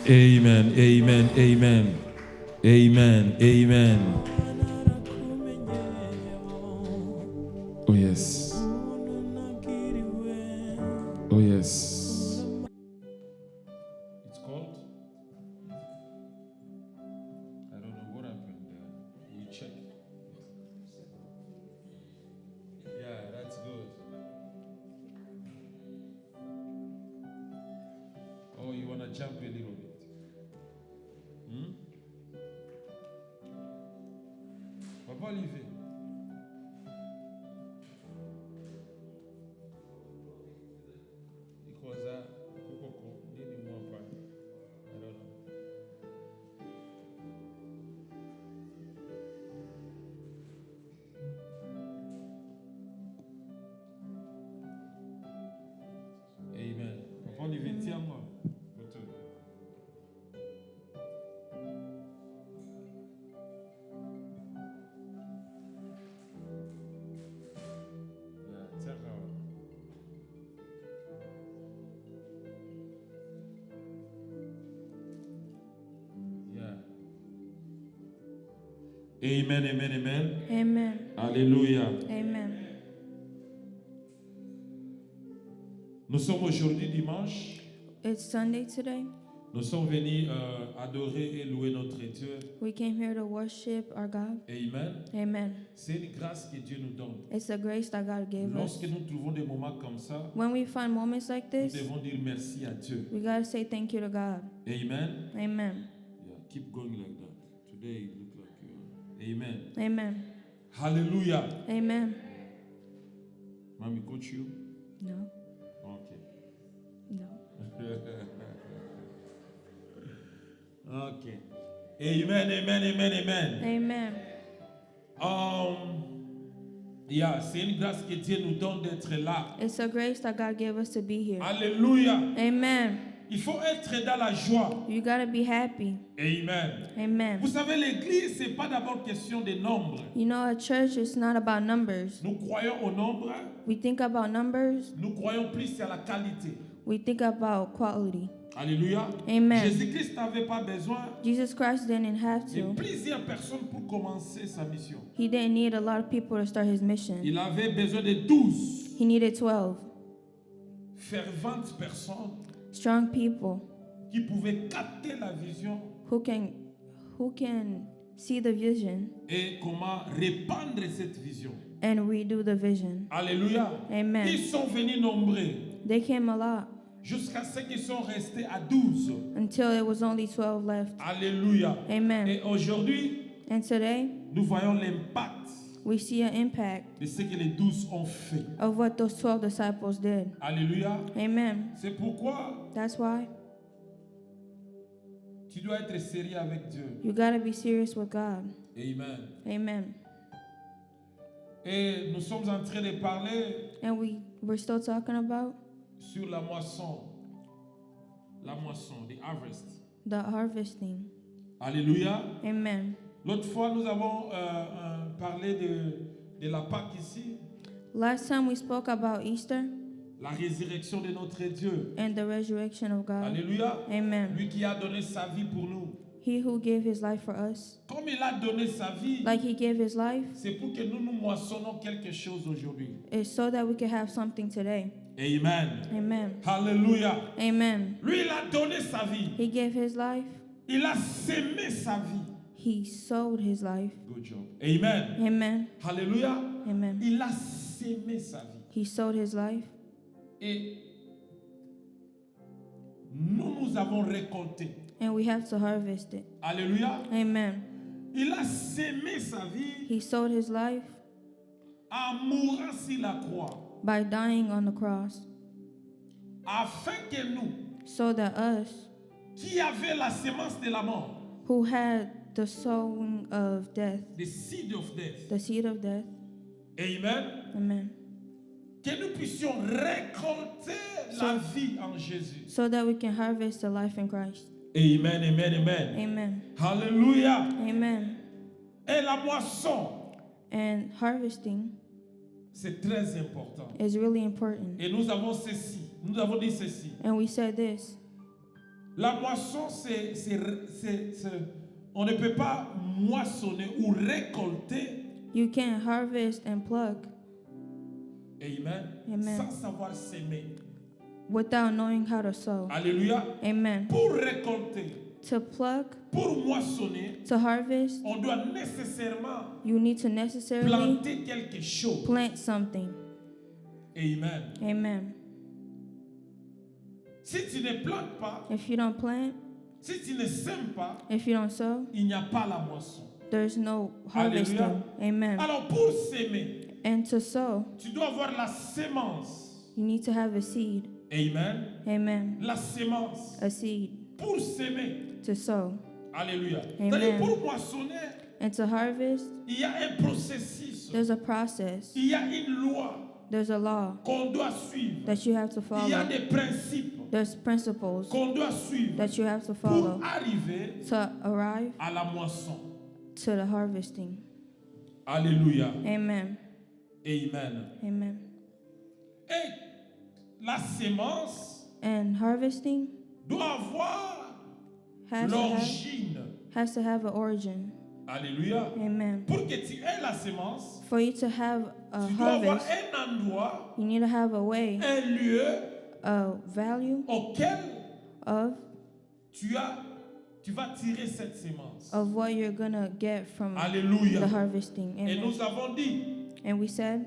Amen. Amen. Amen. Amen. Amen. Oh yes. Oh yes. It's called? I don't know what happened there. We check. Yeah, that's good. Oh, you want to jump a little bit? Papa Olivier. Amen. Papa Olivier, tiens-moi. Amen, amen, amen.
Amen.
Alléluia.
Amen.
Nous sommes aujourd'hui dimanche.
It's Sunday today.
Nous sommes venus adorer et louer notre Dieu.
We came here to worship our God.
Amen.
Amen.
C'est une grâce que Dieu nous donne.
It's a grace that God gave us.
Lorsque nous trouvons des moments comme ça,
When we find moments like
nous
this,
devons dire merci à Dieu.
we gotta say thank you to God.
Amen.
Amen.
Yeah, keep going like that. Today it looks like you are. Amen.
Amen.
Hallelujah.
Amen.
Mommy, coach you?
No.
Okay.
No.
Okay. Amen, amen, amen, amen.
Amen.
Yeah, c'est une grâce que Dieu nous donne d'être là.
It's a grace that God gave us to be here.
Alléluia.
Amen.
Il faut être dans la joie.
You gotta be happy.
Amen.
Amen.
Vous savez, l'église, c'est pas d'abord question de nombre.
You know, a church is not about numbers.
Nous croyons au nombre.
We think about numbers.
Nous croyons plus à la qualité.
We think about quality.
Alléluia.
Amen.
Jésus-Christ n'avait pas besoin
Jesus Christ didn't have
de
to.
plusieurs personnes pour commencer sa mission.
He didn't need a lot of people to start his mission.
Il avait besoin de 12
He needed 12
ferventes personnes
strong people
qui pouvaient capter la vision
who can see the vision
et comment répandre cette vision.
and redo the vision.
Alléluia.
Amen.
Ils sont venus nombreux
They came a lot
jusqu'à ce qu'ils sont restés à 12.
until it was only 12 left.
Alléluia.
Amen.
Et aujourd'hui,
And today
nous voyons l'impact
we see an impact
de ce que les 12 ont fait.
of what those 12 disciples did.
Alléluia.
Amen.
C'est pourquoi
That's why
tu dois être sérieux avec Dieu.
you gotta be serious with God.
Amen.
Amen.
Et nous sommes en train de parler
And we're still talking about
sur la moisson. La moisson, the harvest.
the harvesting.
Alléluia.
Amen.
L'autre fois, nous avons parlé de la Pâque ici.
Last time we spoke about Easter
La résurrection de notre Dieu.
and the resurrection of God.
Alléluia.
Amen.
Lui qui a donné sa vie pour nous.
He who gave his life for us,
Comme il a donné sa vie,
like he gave his life,
c'est pour que nous moissonnons quelque chose aujourd'hui.
is so that we can have something today.
Amen.
Amen.
Alléluia.
Amen.
Lui, il a donné sa vie.
He gave his life.
Il a sémé sa vie.
He sowed his life.
Good job. Amen.
Amen.
Alléluia.
Amen.
Il a sémé sa vie.
He sowed his life.
Et nous avons récolté.
And we have to harvest it.
Alléluia.
Amen.
Il a sémé sa vie
He sowed his life
en mourant sur la croix.
by dying on the cross
Afin que nous,
so that us
qui avions la sémence de la mort,
who had the sowing of death,
the seed of death.
the seed of death,
Amen.
amen,
Que nous puissions récolter la vie en Jésus.
so that we can harvest the life in Christ.
Amen, amen, amen.
Amen.
Alléluia.
Amen.
Et la moisson,
And harvesting
c'est très important.
is really important.
Et nous avons dit ceci.
And we said this.
La moisson, on ne peut pas moissonner ou récolter,
You can't harvest and pluck
amen,
Amen.
sans savoir s'aimer.
without knowing how to sow.
Alléluia.
Amen.
Pour récolter,
To pluck,
pour moissonner,
to harvest,
on doit nécessairement
you need to necessarily
planter quelque chose.
plant something.
Amen.
Amen.
Si tu ne plantes pas,
If you don't plant,
si tu ne sèmes pas,
if you don't sow,
il n'y a pas la moisson.
there's no harvesting.
Alléluia.
Amen.
Alors pour s'aimer,
And to sow,
tu dois avoir la sémence.
you need to have a seed.
Amen.
Amen.
La sémence.
A seed
Pour s'aimer.
to sow.
Alléluia.
Amen.
C'est-à-dire pour moissonner,
And to harvest,
il y a un processus.
there's a process.
Il y a une loi
There's a law
qu'on doit suivre.
that you have to
Il y a
follow.
des principes
There's principles
qu'on doit suivre
that you have to
pour
follow
arriver
to arrive
à la moisson.
to the harvesting.
Alléluia.
Amen.
Amen.
Amen.
Et la sémence
And harvesting
doit avoir
has to have an origin.
Alléluia.
Amen.
Pour que tu aies la sémence,
For you to have a
tu dois avoir
harvest,
un endroit,
you need to have a way,
un lieu
a value
auquel
of
tu vas tirer cette sémence.
of what you're gonna get from
Alléluia.
the harvesting.
Et
Amen.
nous avons dit,
And we said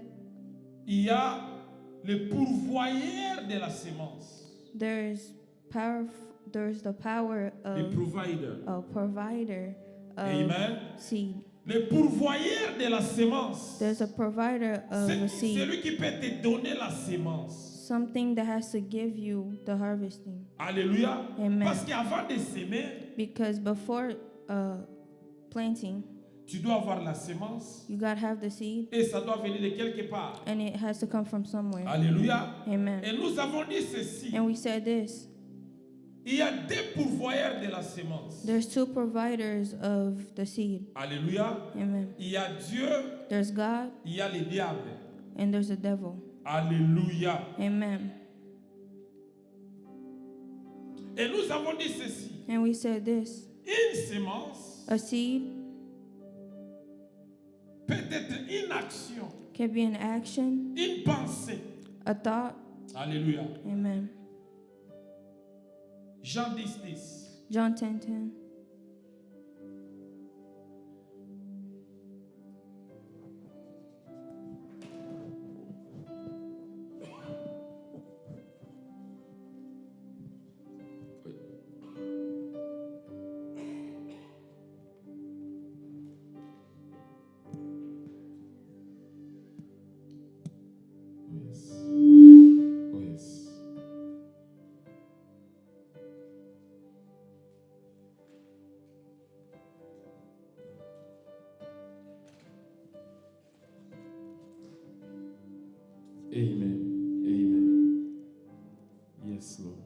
il y a le pourvoyeur de la sémence,
there's the power
le
of
provider.
a provider of
Amen.
seed.
Le pourvoyeur de la sémence,
There's a provider of a
c'est
seed.
celui qui peut te donner la sémence.
Something that has to give you the harvesting.
Alléluia.
Amen.
Parce qu'avant de s'aimer,
Because before planting,
tu dois avoir la sémence
you gotta have the seed,
et ça doit venir de quelque part.
and it has to come from somewhere.
Alléluia.
Amen.
Et nous avons dit ceci.
And we said this.
Il y a deux pourvoyeurs de la sémence.
There's two providers of the seed.
Alléluia.
Amen.
Il y a Dieu,
There's God
il y a le diable.
and there's the devil.
Alléluia.
Amen.
Et nous avons dit ceci.
And we said this.
Une sémence
A seed
peut être une action,
can be an action,
une pensée.
a thought.
Alléluia.
Amen.
Jean 10:10.
John 10:10.
Yes. Oh yes. Amen. Amen. Yes, Lord.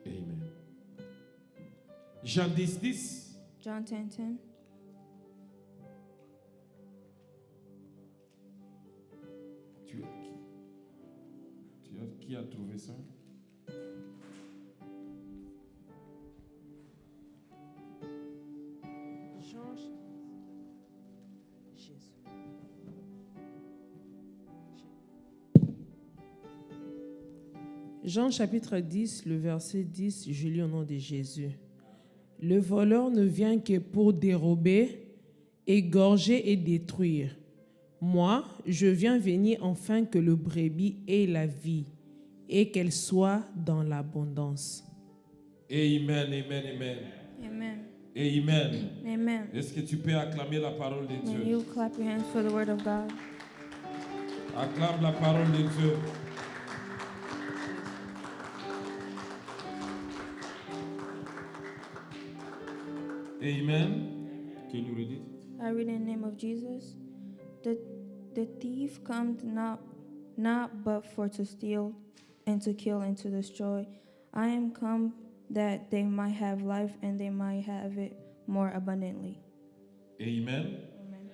Amen. Jean 10:10.
John 10:10.
Qui a trouvé ça?
Jean chapitre 10, le verset 10, je lis au nom de Jésus. Le voleur ne vient que pour dérober, égorger et détruire. Moi, je viens venir afin que le brebis ait la vie et qu'elle soit dans l'abondance.
Amen, amen, amen.
Amen.
Amen.
Amen.
Est-ce que tu peux acclamer la parole de
May
Dieu?
you clap your hands for the word of God.
Acclame la parole de Dieu. Amen. Can you read it?
I read in the name of Jesus. The thief comes not but for to steal and to kill and to destroy. I am come that they might have life and they might have it more abundantly.
Amen.
Amen.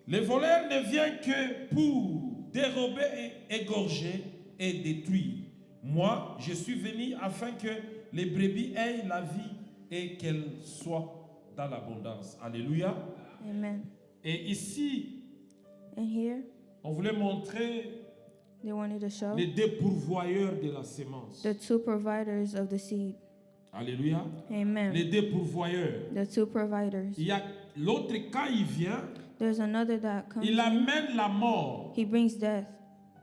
Le voleur ne vient que pour dérober, égorger et détruire. Moi, je suis venu afin que les brebis aient la vie et qu'elles soient dans l'abondance. Alléluia.
Amen.
Et ici,
And here
on voulait montrer
they wanted to show
les deux pourvoyeurs de la sémence.
the two providers of the seed.
Alléluia.
Amen.
Les deux pourvoyeurs.
The two providers.
Il y a l'autre, quand il vient,
There's another that comes.
il amène la mort,
He brings death.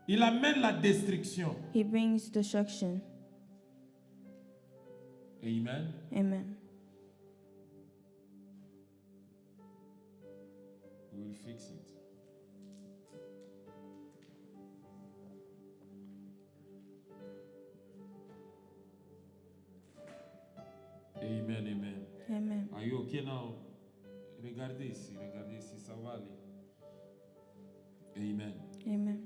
il amène la destruction.
He brings destruction.
Amen.
Amen.
We will fix it. Amen, amen.
Amen.
Are you okay now? Regardez ici, ça va aller. Amen.
Amen.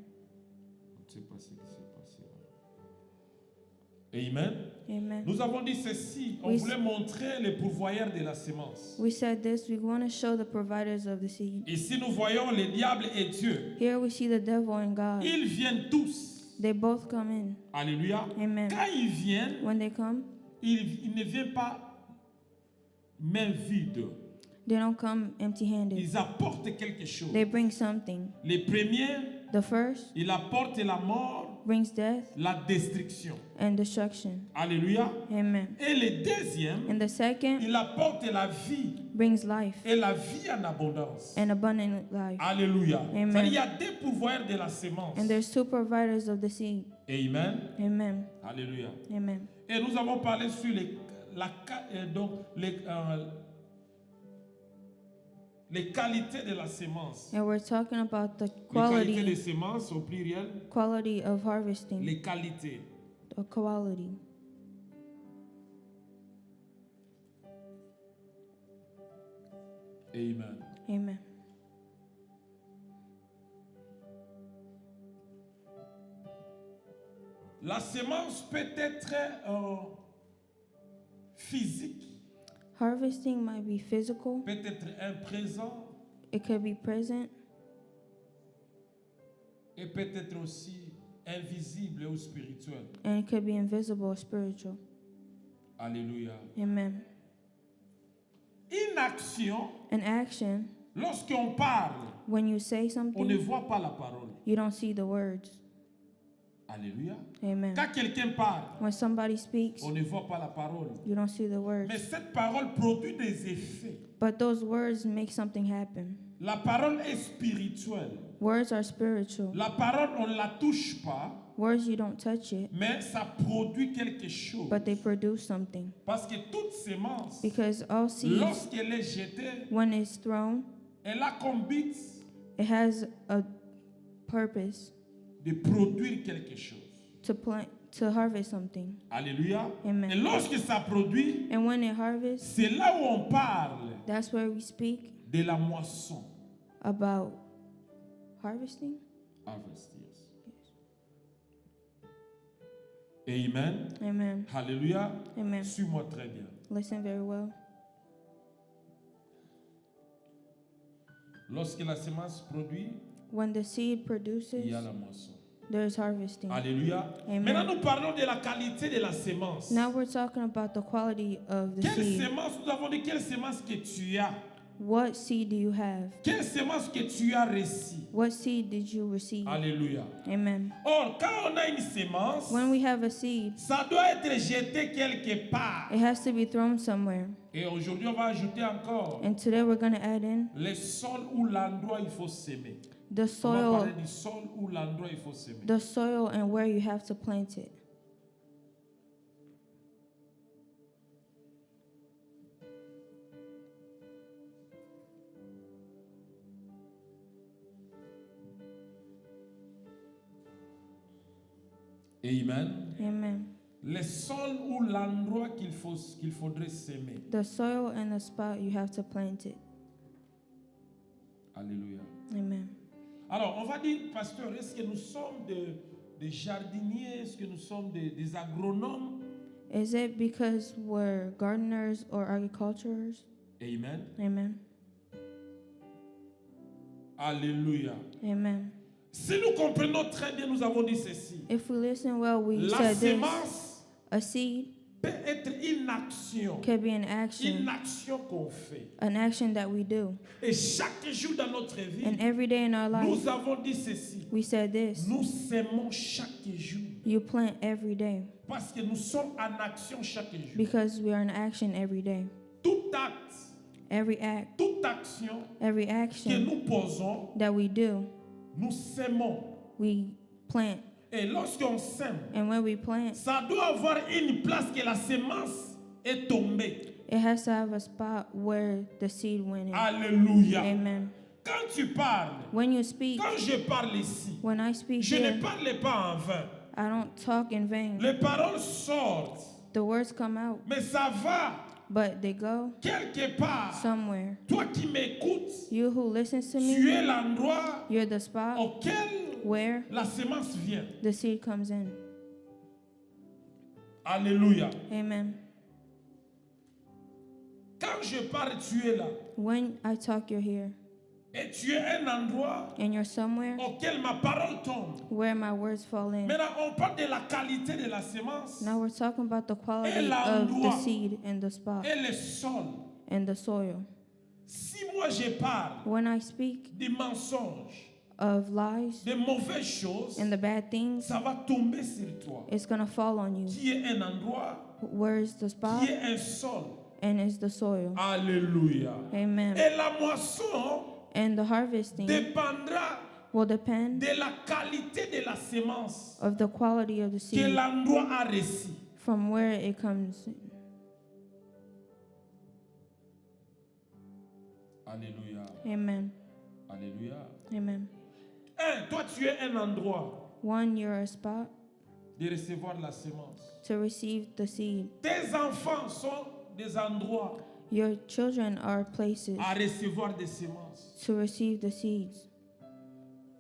On ne sait pas ce qui s'est passé là. Amen.
Amen.
Nous avons dit ceci, on
Oui.
voulait montrer les pourvoyeurs de la sémence.
We said this, we want to show the providers of the seed.
Ici, nous voyons le diable et Dieu.
Here we see the devil and God.
Ils viennent tous.
They both come in.
Alléluia.
Amen.
Quand ils viennent,
When they come,
ils ne viennent pas main vide.
they don't come empty-handed.
Ils apportent quelque chose.
They bring something.
Les premiers,
The first
ils apportent la mort,
brings death
la destruction.
and destruction.
Alléluia.
Amen.
Et le deuxième,
And the second
il apporte la vie
brings life
et la vie en abondance.
and abundant life.
Alléluia.
Amen.
C'est-à-dire, il y a deux pourvoyeurs de la sémence.
And there's two providers of the seed.
Amen.
Amen.
Alléluia.
Amen.
Et nous avons parlé sur les qualités de la sémence.
And we're talking about the
Les qualités de
quality
sémence au pluriel.
of harvesting.
Les qualités.
The quality.
Amen.
Amen.
La sémence peut être physique,
Harvesting might be physical.
peut être un présent
It could be present.
et peut être aussi invisible ou spirituel.
And it could be invisible or spiritual.
Alléluia.
Amen.
Une action,
An action,
lorsqu'on parle,
when you say
on ne
something,
voit pas la parole.
you don't see the words.
Alléluia.
Amen.
Quand quelqu'un parle,
When somebody speaks,
on ne voit pas la parole.
you don't see the words.
Mais cette parole produit des effets.
But those words make something happen.
La parole est spirituelle.
Words are spiritual.
La parole, on ne la touche pas,
Words, you don't touch it,
mais ça produit quelque chose.
but they produce something.
Parce que toute sémence,
Because all seeds,
lorsqu'elle est jetée,
when it's thrown,
elle a comme but
it has a purpose
de produire quelque chose.
to plant, to harvest something.
Alléluia.
Amen.
Et lorsque ça produit,
And when it harvests,
c'est là où on parle
that's where we speak
de la moisson.
about harvesting.
Harvest, yes. Amen.
Amen.
Alléluia.
Amen.
Suis-moi très bien.
Listen very well.
Lorsque la semence produit,
When the seed
il
produces,
y a la moisson.
there's harvesting.
Alléluia.
Amen.
Maintenant, nous parlons de la qualité de la sémence.
Now we're talking about the quality of the
Quelle
seed.
sémence, nous avons dit quelle sémence que tu as.
What seed do you have?
Quelle semence que tu as reçue?
What seed did you receive?
Alléluia.
Amen.
Or, quand on a une semence,
When we have a seed,
ça doit être jeté quelque part.
it has to be thrown somewhere.
Et aujourd'hui, on va ajouter encore
And today we're going to add in
le sol ou l'endroit où il faut semer.
the
On va
soil,
parler du sol ou l'endroit où il faut semer.
the soil and where you have to plant it.
Amen.
Amen.
Le sol ou l'endroit qu'il faudrait semer.
The soil and the spot you have to plant it.
Alléluia.
Amen.
Alors, on va dire, pasteur, est-ce que nous sommes des jardiniers? Est-ce que nous sommes des agronomes?
Is it because we're gardeners or agriculturers?
Amen.
Amen.
Alléluia.
Amen.
Si nous comprenons très bien, nous avons dit ceci.
If we listen well, we
La
said this.
semence
A seed
peut être une action.
could be an
Une
action,
action qu'on fait.
an action that we do.
Et chaque jour dans notre vie,
And every day in our life,
nous avons dit ceci.
we said this.
Nous semons chaque jour.
You plant every day
Parce que nous sommes en action chaque jour.
because we are in action every day.
Tout acte,
Every act,
toute action
every
que
action
nous posons,
that we do,
nous semons.
we plant.
Et lorsqu'on sème,
And when we plant,
ça doit avoir une place que la semence est tombée.
it has to have a spot where the seed went in.
Alléluia.
Amen.
Quand tu parles,
When you speak,
quand je parle ici,
when I speak
je ne
here,
parle pas en vain.
I don't talk in vain.
Les paroles sortent,
The words come out,
mais ça va
but they go
quelque part.
somewhere.
Toi qui m'écoutes,
You who listens to
tu
me,
es l'endroit
you're the spot
auquel
where
la semence vient.
the seed comes in.
Alléluia.
Amen.
Quand je parle, tu es là.
When I talk, you're here.
Et tu es un endroit
And you're somewhere
auquel ma parole tombe.
where my words fall in.
Maintenant, on parle de la qualité de la semence
Now we're talking about the quality
Et
of the
l'endroit.
seed and the spot
et le sol.
and the soil.
Si moi je parle
When I speak
des mensonges,
of lies
des mauvaises choses,
and the bad things,
ça va tomber sur toi.
it's going to fall on you.
Qui est un endroit,
Where's the spot
qui est un sol.
and is the soil.
Alléluia.
Amen.
Et la moisson
And the harvesting
dépendra
will depend
de la qualité de la semence
of the quality of the
que
seed
l'endroit a reçu.
from where it comes.
Alléluia.
Amen.
Alléluia.
Amen.
Toi tu es un endroit
One, you're a spot
de recevoir la semence.
to receive the seed.
Tes enfants sont des endroits
Your children are places
à recevoir des semences.
to receive the seeds.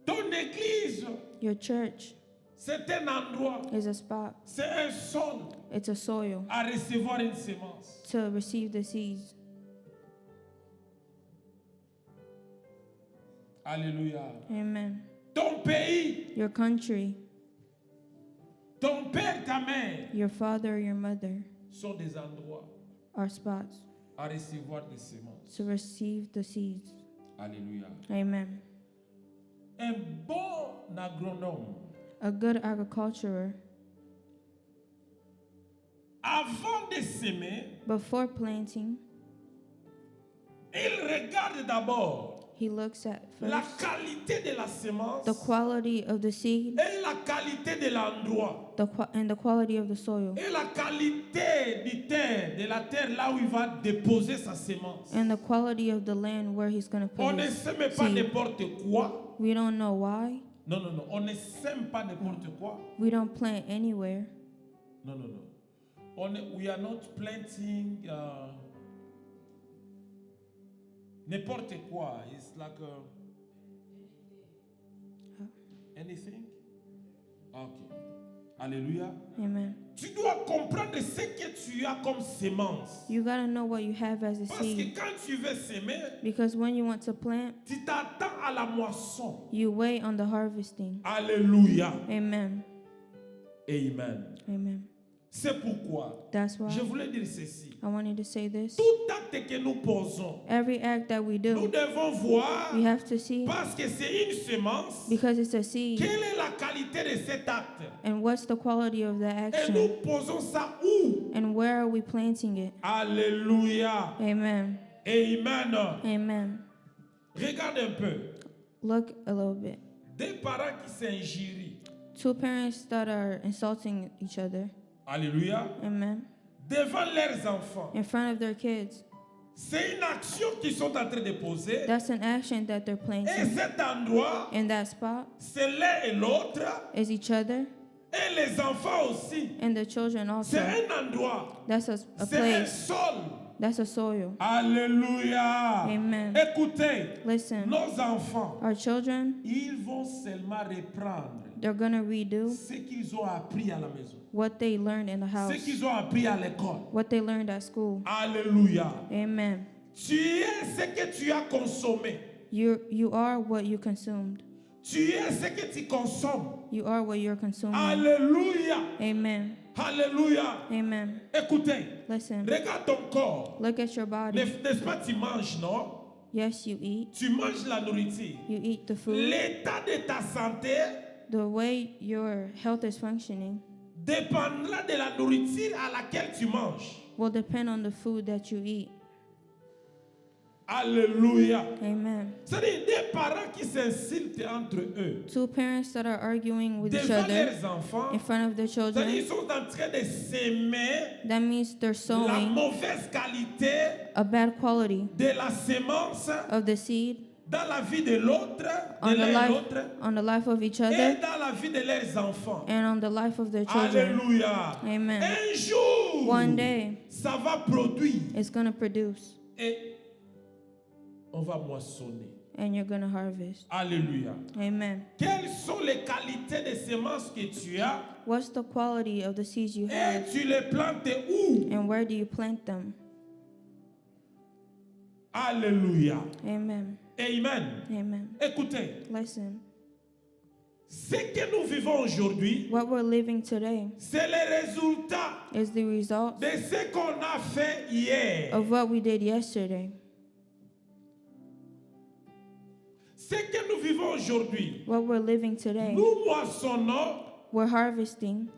Ton église,
Your church
c'est un endroit,
is a spot.
c'est un sol
It's a soil
à recevoir une semence.
to receive the seeds.
Alléluia.
Amen.
Ton pays,
Your country,
ton père, ta mère
your father, your mother
sont des endroits
are spots
à recevoir des semences.
to receive the seeds.
Alléluia.
Amen.
Un bon agronome,
A good agriculturer,
avant de s'aimer,
before planting,
il regarde d'abord
he looks at
la
first
qualité de la semence
the quality of the seed
et la qualité de l'endroit.
and the quality of the soil
Et la qualité du terre, de la terre là où il va déposer sa semence.
and the quality of the land where he's going to
On
put
ne
his
sème pas
seed.
n'importe quoi.
We don't know why.
Non, non, non. On ne sème pas n'importe quoi.
We don't plant anywhere.
Non, non, non. We are not planting n'importe quoi. It's like anything. Ok. Alléluia.
Amen.
Tu dois comprendre ce que tu as comme semence.
You got to know what you have as a
Parce que
seed.
quand tu veux semer,
Because when you want to plant,
tu t'attends à la moisson.
you wait on the harvesting.
Alléluia.
Amen.
Amen.
Amen.
C'est pourquoi
That's why
je voulais dire ceci.
I wanted to say this.
Tout acte que nous posons,
Every act that we
nous
do,
devons voir,
we have to see,
parce que c'est une semence,
because it's a seed.
quelle est la qualité de cet acte.
And what's the quality of the
Et nous
action?
posons ça où?
And where are we planting it?
Alléluia.
Amen.
Amen.
Amen.
Regarde un peu.
Look a little bit.
Des parents qui s'injurient.
Two parents that are insulting each other.
Alléluia.
Amen.
Devant leurs enfants.
In front of their kids.
C'est une action qu'ils sont en train de poser.
That's an action that they're
Et
planting.
cet endroit,
And that spot
c'est l'un et l'autre.
is each other
Et les enfants aussi.
and the children also.
C'est un endroit.
That's a
C'est un
place.
sol.
That's a soil.
Alléluia.
Amen.
Écoutez,
Listen,
nos enfants,
our children,
ils vont seulement reprendre
they're going to redo
ce qu'ils ont appris à la maison.
what they learned in the
Ce
house,
qu'ils ont appris à l'école.
what they learned at school.
Alléluia.
Amen.
Tu es ce que tu as consommé.
You are what you consumed.
Tu es ce que tu consommes.
You are what you're consuming.
Alléluia.
Amen.
Alléluia.
Amen.
Écoutez,
Listen,
regarde ton corps.
look at your body.
N'est-ce pas, tu manges, non?
Yes, you eat.
Tu manges la nourriture.
You eat the food.
L'état de ta santé
The way your health is functioning
dépendra de la nourriture à laquelle tu manges.
will depend on the food that you eat.
Alléluia.
Amen.
C'est-à-dire des parents qui s'insultent entre eux.
Two parents that are arguing with each
Devant
other
leurs enfants.
in front of their
C'est-à-dire
children,
ils sont en train de s'aimer
that means they're
la
sowing
mauvaise qualité
a bad quality
de la sémence
of the seed
dans la vie de l'autre,
on
de
the
l'un et
life,
l'autre,
on the life of each
et
other
dans la vie de leurs enfants.
and on the life of their children.
Alléluia.
Amen.
Un jour,
One day,
ça va produire
it's going to produce
et on va moissonner.
and you're going to harvest.
Alléluia.
Amen.
Quelles sont les qualités de semences que tu as
What's the quality of the seeds you
et
have
tu les plantes où?
and where do you plant them?
Alléluia.
Amen.
Amen.
Amen.
Écoutez,
Listen,
ce que nous vivons aujourd'hui,
what we're living today
c'est le résultat
is the result
de ce qu'on a fait hier.
of what we did yesterday.
Ce que nous vivons aujourd'hui,
What we're living today,
nous moissonnons
we're harvesting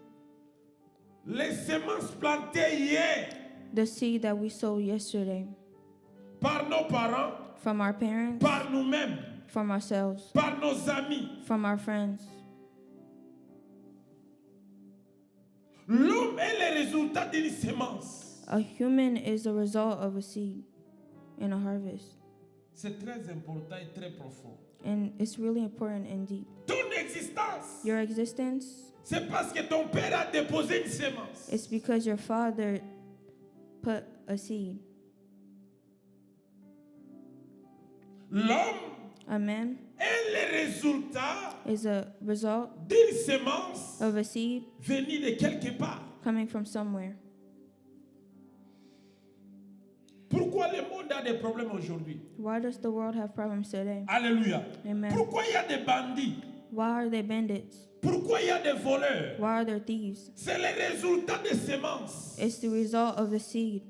les semences plantées hier
the seed that we sowed yesterday
par nos parents,
from our parents,
par nous-mêmes,
from ourselves,
par nos amis.
from our friends.
L'homme est le résultat d'une semence.
A human is the result of a seed and a harvest.
C'est très important et très profond.
And it's really important and deep.
Ton existence,
Your existence
c'est parce que ton père a déposé une semence.
is because your father put a seed.
L'homme
A man
est le résultat
is a result
d'une semence
of a seed
venue de quelque part.
coming from somewhere.
Pourquoi le monde a des problèmes aujourd'hui?
Why does the world have problems today?
Alléluia.
Amen.
Pourquoi il y a des bandits?
Why are they bandits?
Pourquoi il y a des voleurs?
Why are there thieves?
C'est le résultat des semences.
It's the result of the seed.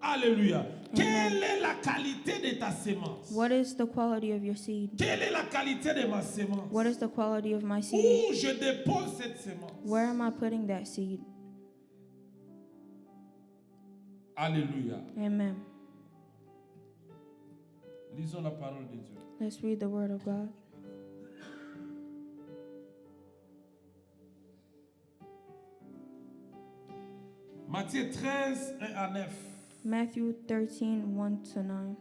Alléluia. Quelle est la qualité de ta semence?
What is the quality of your seed?
Quelle est la qualité de ma semence?
What is the quality of my seed?
Où je dépose cette semence?
Where am I putting that seed?
Alléluia.
Amen.
Lisons la parole de Dieu.
Let's read the word of God.
Matthieu 13, 1 à 9.
Matthew 13, 1 to 9.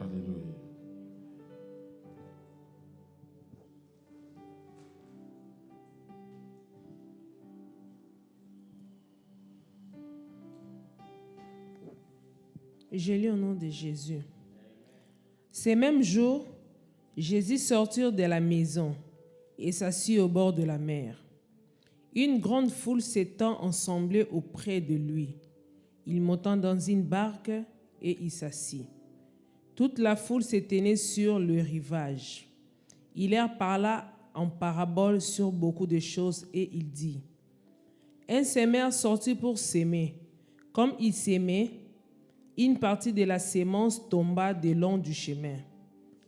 Alléluia.
Je lis au nom de Jésus. Ces mêmes jours, Jésus sortit de la maison et s'assit au bord de la mer. Une grande foule s'étant ensemblée auprès de lui. Il monta dans une barque et il s'assit. Toute la foule s'éteignait sur le rivage. Il leur parla en parabole sur beaucoup de choses et il dit: Un semeur sortit pour s'aimer. Comme il s'aimait, une partie de la sémence tomba de long du chemin.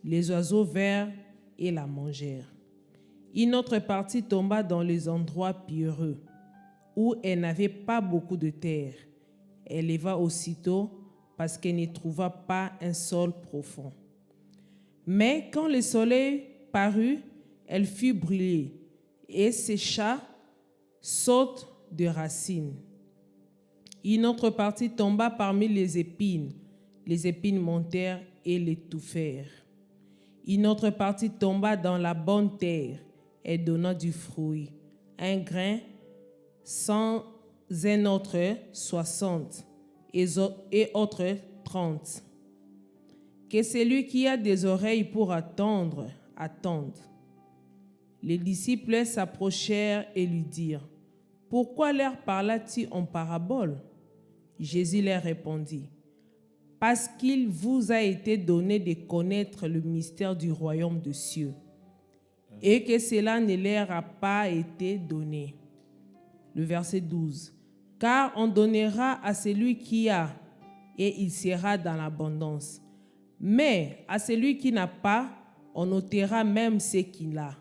Les oiseaux vinrent et la mangèrent. Une autre partie tomba dans les endroits pierreux, où elle n'avait pas beaucoup de terre. Elle leva aussitôt parce qu'elle ne trouva pas un sol profond. Mais quand le soleil parut, elle fut brûlée et sécha, saute de racines. Une autre partie tomba parmi les épines. Les épines montèrent et l'étouffèrent. Une autre partie tomba dans la bonne terre et donna du fruit. Un grain, 100, un autre 60 et autre 30. Que celui qui a des oreilles pour attendre, attende. Les disciples s'approchèrent et lui dirent: Pourquoi leur parla-t-il en parabole? Jésus leur répondit: Parce qu'il vous a été donné de connaître le mystère du royaume des cieux, et que cela ne leur a pas été donné. Le verset 12. Car on donnera à celui qui a, et il sera dans l'abondance. Mais à celui qui n'a pas, on ôtera même ce qu'il a.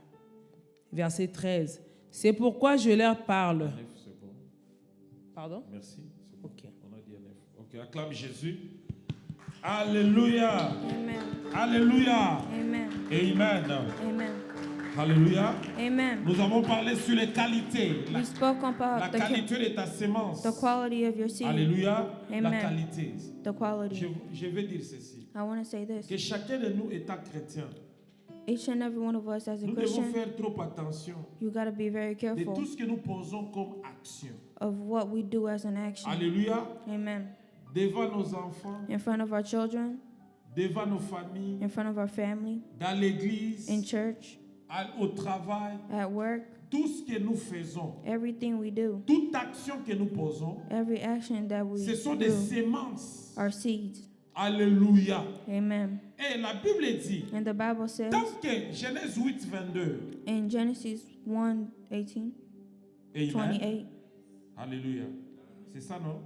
Verset 13. C'est pourquoi je leur parle.
C'est bon.
Pardon?
Merci. C'est bon.
Ok.
On a dit un F. Ok, acclame Jésus. Alléluia.
Amen.
Alléluia.
Amen.
Amen.
Amen.
Alléluia.
Amen.
Nous avons parlé sur les qualités.
We spoke
La
about
qualité de ta sémence.
the quality of your seed.
Alléluia. La
Amen.
qualité.
The quality.
Je vais dire ceci.
I want to say this.
Que chacun de nous étant chrétien,
Each and every one of us as a
nous devons
Christian,
faire trop attention
you got to be very
de
careful
tout ce que nous posons comme action.
of what we do as an action.
Alléluia.
Amen.
Devant nos enfants,
In front of our children,
devant nos familles,
in front of our family,
dans l'église,
in church,
au travail,
at work,
tout ce que nous faisons,
everything we do,
toute action que nous posons,
every action that we
ce sont des
do
sémences.
are seeds.
Alléluia.
Amen.
Et la Bible dit,
And the Bible says
tant que Genèse 8, 22,
in Genesis 1:18,
Amen.
28,
Alléluia. C'est ça, non?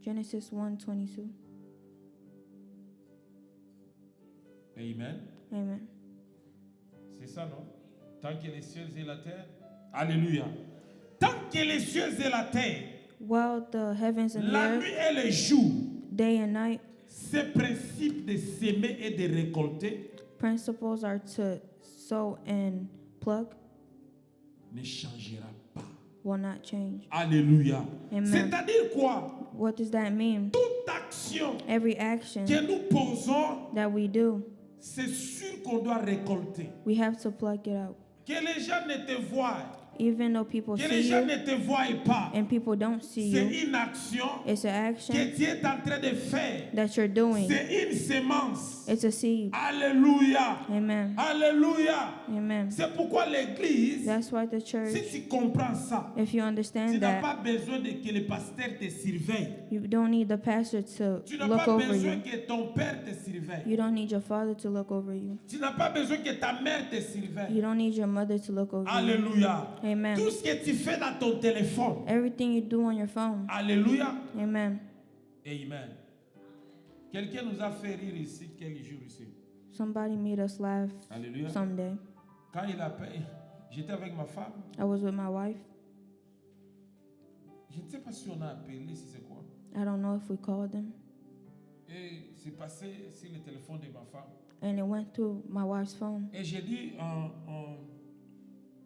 Genesis 1:22.
Amen.
Amen.
C'est ça, non? Tant que les cieux et la terre. Alléluia. Tant que les cieux et la terre,
While the heavens and the
la
earth,
nuit et le jour,
day and night,
ce principe de s'aimer et de récolter
principles are to sow and pluck,
ne changera pas.
will not change.
Alléluia.
Amen.
C'est-à-dire quoi?
What does that mean?
Toute action
Every action
que nous posons,
that we do,
c'est sûr qu'on doit récolter.
we have to pluck it out.
Que les gens ne te voient,
Even though people
que les
see
gens
you
ne te voient pas,
and people don't see
c'est
you,
une action
it's an action
que tu es en train de faire.
that you're doing.
C'est une sémence.
It's a seed.
Alléluia.
Amen.
Alléluia.
Amen.
C'est pourquoi l'église,
That's why the
si
church,
tu comprends ça,
if you
tu
understand
n'as
that,
pas besoin de que le pasteur te surveille.
you don't need the pastor to
Tu n'as
look
pas
over
besoin
you.
que ton père te surveille.
You don't need your father to look over you.
Tu n'as pas besoin que ta mère te surveille.
You don't need your mother to look over you.
Alléluia.
Amen.
Tout ce que tu fais dans ton téléphone.
Everything you do on your phone.
Alléluia.
Amen.
Amen. Quelqu'un nous a fait rire ici, quel jour ici.
Somebody made us laugh
Alléluia.
someday.
Quand il appelle, j'étais avec ma femme.
I was with my wife.
Je ne sais pas si on a appelé, si c'est quoi.
I don't know if we called them.
Et c'est passé sur le téléphone de ma femme.
And it went through my wife's phone.
Et j'ai dit,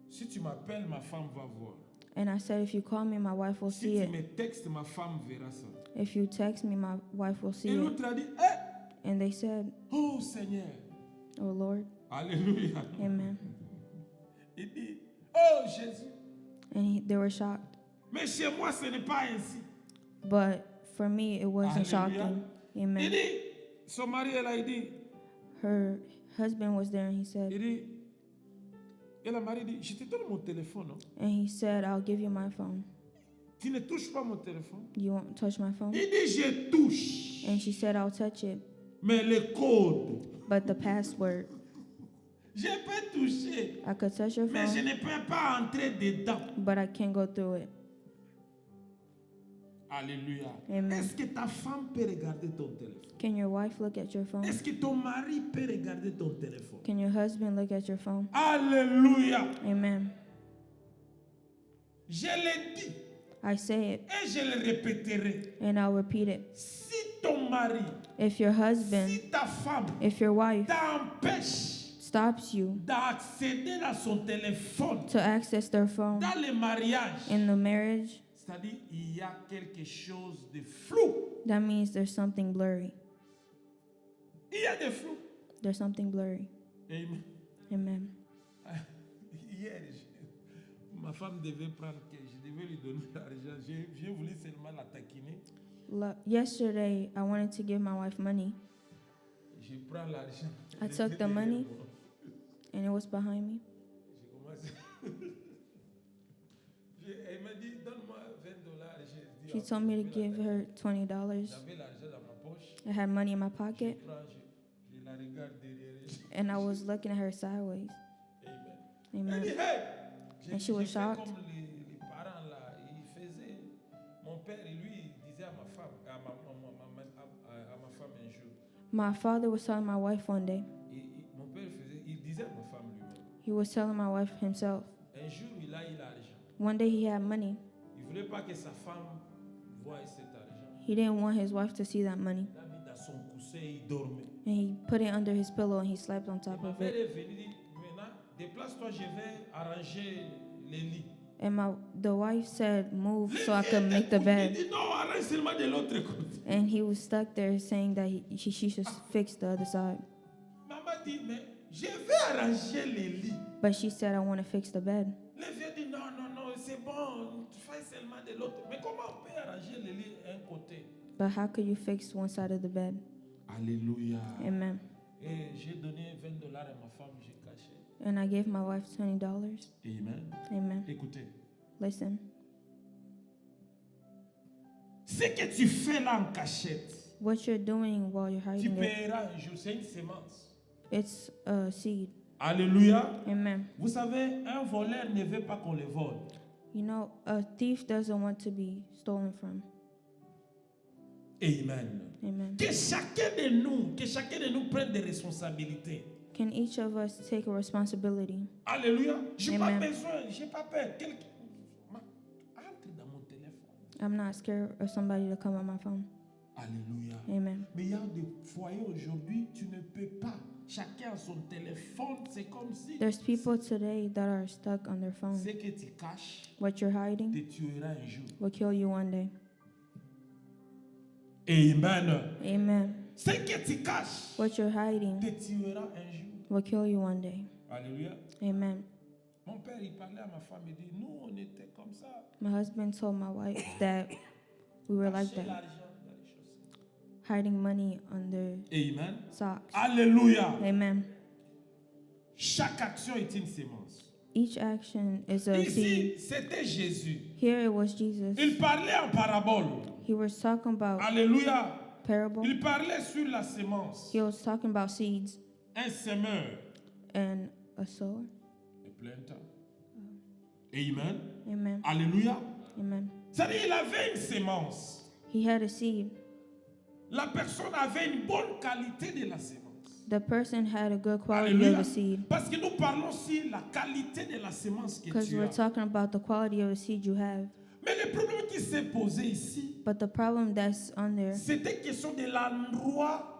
si tu m'appelles, ma femme va voir.
And I said, if you call me, my wife will
Si
see
tu
it.
me textes, ma femme verra ça.
If you text me, my wife will see
Et
it.
l'autre a dit, eh,
And they said,
oh Seigneur.
oh Lord.
Alléluia.
Amen.
Il dit, oh Jésus.
And they were shocked.
Mais chez moi, ce n'est pas ainsi.
But for me, it wasn't
Alléluia.
shocking.
Il
Amen.
dit, son mari est là, il dit,
Her husband was there and he
il
said,
dit, Et le mari dit, je te donne mon téléphone. Non?
And he said, I'll give you my phone.
Tu ne touches pas mon téléphone.
You won't touch my phone?
Il dit, je touche.
And she said, I'll touch it.
Mais le code,
But the password,
je peux toucher.
I could touch your
Mais je
phone,
ne peux pas entrer dedans.
but I can't go through it.
Alléluia.
Amen.
Est-ce que ta femme peut regarder ton téléphone?
Can your wife look at your phone?
Est-ce que ton mari peut regarder ton téléphone?
Can your husband look at your phone?
Alléluia.
Amen.
Je l'ai dit
I say it,
et je le répéterai.
and I'll repeat it.
Si ton mari,
If your husband,
si ta femme
if your wife
t'empêche
stops you
d'accéder à son téléphone
to access their phone
dans le mariage,
in the marriage,
c'est-à-dire il y a quelque chose de flou.
that means there's something blurry.
Il y a des flous.
There's something blurry.
Amen.
Amen.
Hier, ma femme devait prendre, je devais lui donner l'argent. J'ai voulu seulement la taquiner.
Yesterday, I wanted to give my wife money.
Je prends l'argent.
I took the money, and it was behind me.
J'ai commencé. Elle m'a dit, donne-moi $20.
She told me to give her $20.
J'avais l'argent dans ma poche.
I had money in my
Je
pocket,
prends, je la regarde derrière.
and I was looking at her sideways.
Amen. Elle dit,
Amen.
hey!
And she was
J'ai fait
shocked.
comme les parents là, ils faisaient. Mon père, lui, il disait à ma femme, à ma femme un jour.
My father was telling my wife one day,
Mon père il disait à ma femme lui-même.
he was telling my wife himself.
Un jour, il a eu l'argent.
One day he had money.
Il voulait pas que sa femme voie cet argent.
He didn't want his wife to see that money.
Il l'a mis dans son coussin, il dormait.
And he put it under his pillow and he slept on
Et
top
ma
of
mère
it.
est venue dire, maintenant, déplace-toi, je vais arranger les lits.
And the wife said, move so I could make the
Il
bed.
dit, non, arrange seulement de l'autre côté.
And he was stuck there saying that she should fix the other side.
Maman dit, mais je vais arranger les lits.
But she said, I want to fix the bed.
Le vieux dit, non, non, non, c'est bon, fais seulement de l'autre. Mais comment on peut arranger les lits d'un côté?
But how could you fix one side of the bed?
Alléluia.
Amen.
Et j'ai donné $20 à ma femme, j'ai caché.
And I gave my wife $20.
Amen.
Amen.
Écoutez,
Listen,
ce que tu fais là en cachette,
what you're doing while you're
tu
hiding it,
paieras un jour, c'est une sémence.
it's a seed.
Alléluia.
Amen.
Vous savez, un voleur ne veut pas qu'on le vole.
You know, a thief doesn't want to be stolen from.
Amen.
Amen.
Que chacun de nous prenne des responsabilités.
Can each of us take a responsibility?
Alléluia. Je n'ai pas
Amen.
besoin, je n'ai pas peur. Entre dans mon téléphone.
I'm not scared of somebody to come on my phone.
Alléluia.
Amen.
Mais il y a des foyers aujourd'hui, tu ne peux pas. Chacun a son téléphone, c'est comme si
There's people today that are stuck on their phone.
ce que tu caches
What you're hiding
te tuera un jour.
will kill you one day.
Amen.
Amen.
Ce que tu caches
What you're hiding
te tuera un jour.
will kill you one day.
Alléluia.
Amen.
Mon père, il parlait à ma femme, il dit, nous, on était comme ça.
My husband told my wife that we were like
Cacher
that,
l'argent dans les chaussettes.
hiding money on their
Amen.
socks.
Alléluia.
Amen.
Chaque action est une sémence.
Each action is a
Ici,
seed.
c'était Jésus.
Here it was Jesus.
Il parlait en parabole.
He was talking about
Alléluia.
parable.
Il parlait sur la sémence.
He was talking about seeds
Un semeur.
and a sower.
Et plein temps. Amen.
Amen.
Alléluia.
Amen.
C'est-à-dire, il avait une sémence.
He had a seed.
La personne avait une bonne qualité de la sémence.
The person had a good quality
Alléluia.
of a seed.
Parce que nous parlons sur la qualité de la sémence que
Because
tu
we're
as.
talking about the quality of a seed you have.
Mais le problème qui s'est posé ici,
But the problem that's on there
c'était question de l'endroit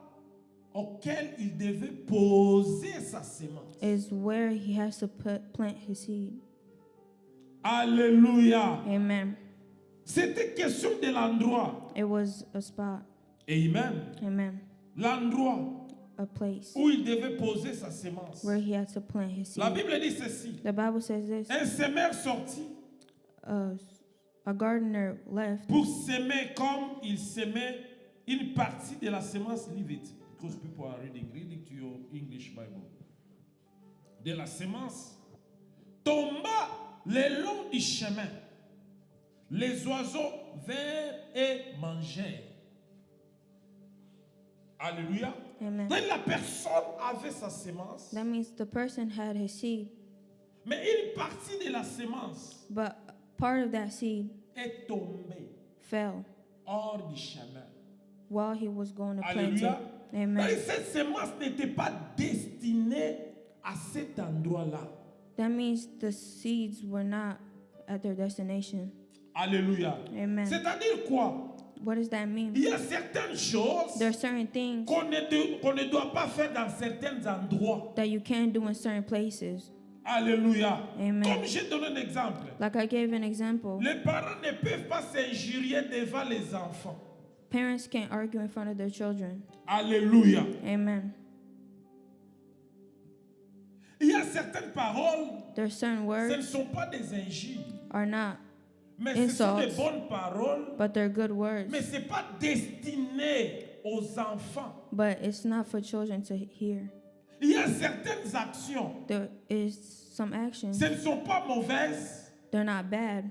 auquel il devait poser sa sémence.
is where he has to plant his seed.
Alléluia.
Amen.
C'était question de l'endroit.
It was a spot.
Amen.
Amen.
L'endroit
A place
où il devait poser sa sémence.
where he had to plant his
La
seed.
Bible dit ceci.
The Bible says this.
Un semeur sortit
A gardener left
pour s'aimer comme il s'aimait une partie de la sémence. Leave it, because people are reading to your English Bible. De la sémence. Le long du chemin, les oiseaux vinrent et mangèrent. Alléluia.
Amen.
Donc la personne avait sa sémence,
That means the person had his seed,
mais une partie de la sémence
but part of that seed
est tombée
fell
hors du chemin.
while he was going to plant
Alléluia.
it. Amen.
Donc, cette sémence n'était pas destinée à cet endroit-là.
That means the seeds were not at their destination.
Alléluia.
Amen.
C'est-à-dire quoi?
What does that mean?
Il y a certaines choses
There are certain things
qu'on ne doit pas faire dans certains endroits.
that you can do in certain places.
Alléluia.
Amen.
Comme j'ai donné un exemple.
Like I gave an example,
Les parents ne peuvent pas s'injurier devant les enfants.
parents can't argue in front of their children.
Alléluia.
Amen.
Il y a certaines paroles,
There are certain
ce ne
words
sont pas des injures,
are not,
mais ce sont des
Insults.
bonnes paroles,
but they're good words.
mais ce n'est pas destiné aux enfants.
But it's not for children to hear.
Il y a certaines actions,
There is some actions.
ce ne sont pas mauvaises,
They're not bad,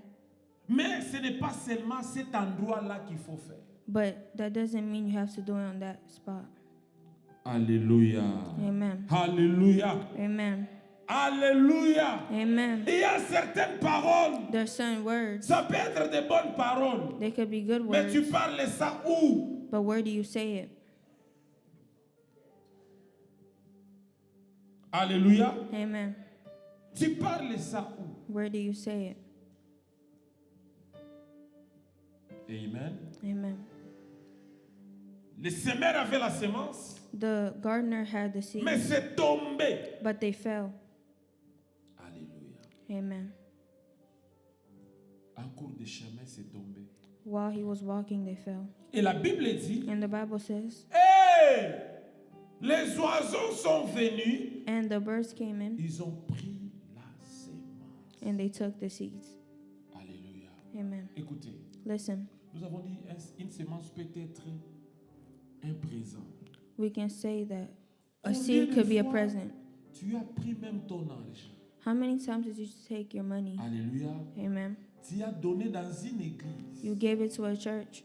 mais ce n'est pas seulement cet endroit-là qu'il faut faire.
but that doesn't mean you have to do it on that spot.
Alléluia.
Amen.
Alléluia.
Amen.
Alléluia.
Amen.
Il y a certaines paroles,
There are certain words.
ça peut être des bonnes paroles,
They could be good
mais tu
words,
parles ça où?
but where do you say it?
Alléluia.
Amen.
Tu parles ça où?
Where do you say it?
Amen.
Amen.
Les semeurs avaient la sémence,
The gardener had the seed,
mais c'est tombé.
but they fell.
Alléluia.
Amen.
En cours de chemin, c'est tombé.
While he was walking, they fell.
Et la Bible dit,
And the Bible says,
hey, les oiseaux sont venus,
and the birds came in,
ils ont pris la sémence.
and they took the seeds.
Alléluia.
Amen.
Écoutez,
Listen,
nous avons dit une sémence peut être un présent.
we can say that a
Combien
seed
de
could be a
fois
present.
Tu as pris même ton argent.
How many times did you take your money?
Alléluia.
Amen.
Tu as donné dans une église.
You gave it to a church,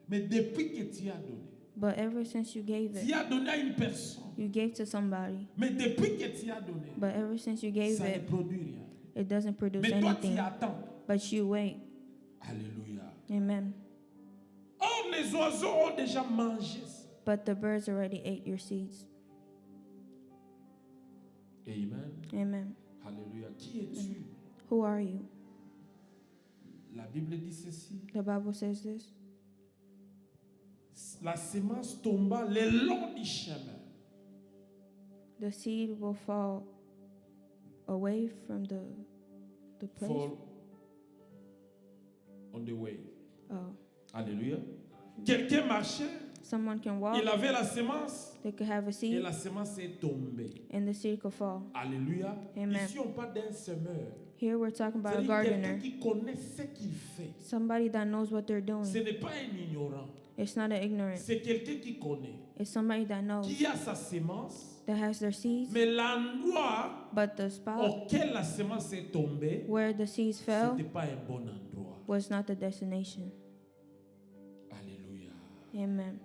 Mais depuis que tu as donné,
but ever since you gave
tu
it,
as donné à une personne.
you gave to somebody.
Mais depuis que tu as donné,
But ever since you gave
ça ne
it,
produit rien.
it doesn't produce
Mais toi, tu
anything.
attends.
But you wait.
Alléluia.
Amen.
Or, les oiseaux ont déjà mangé ça.
But the birds already ate your seeds.
Amen.
Amen.
Alléluia. Qui es-tu?
Who are you?
La Bible dit ceci.
The Bible says this.
La sémence tomba le long du chemin.
The seed will fall away from the place.
Fall on the way.
Oh,
Alléluia. Quelqu'un marchait,
someone can walk.
il avait la sémence
They could have a
et
seed,
la sémence est tombée.
and the seed could fall.
Alléluia.
Amen.
Ici, on parle d'un semeur.
Here we're talking about a
C'est-à-dire quelqu'un
gardener,
qui connaît ce qu'il fait.
somebody that knows what they're
Ce
doing.
n'est pas un ignorant.
It's not an ignorant.
C'est quelqu'un qui connaît,
It's somebody that knows,
qui a sa sémence,
that has their seeds,
mais l'endroit
but the spot
auquel la sémence est tombée,
where the seeds
ce
fell
n'était pas un bon endroit.
was not the destination.
Alléluia.
Amen.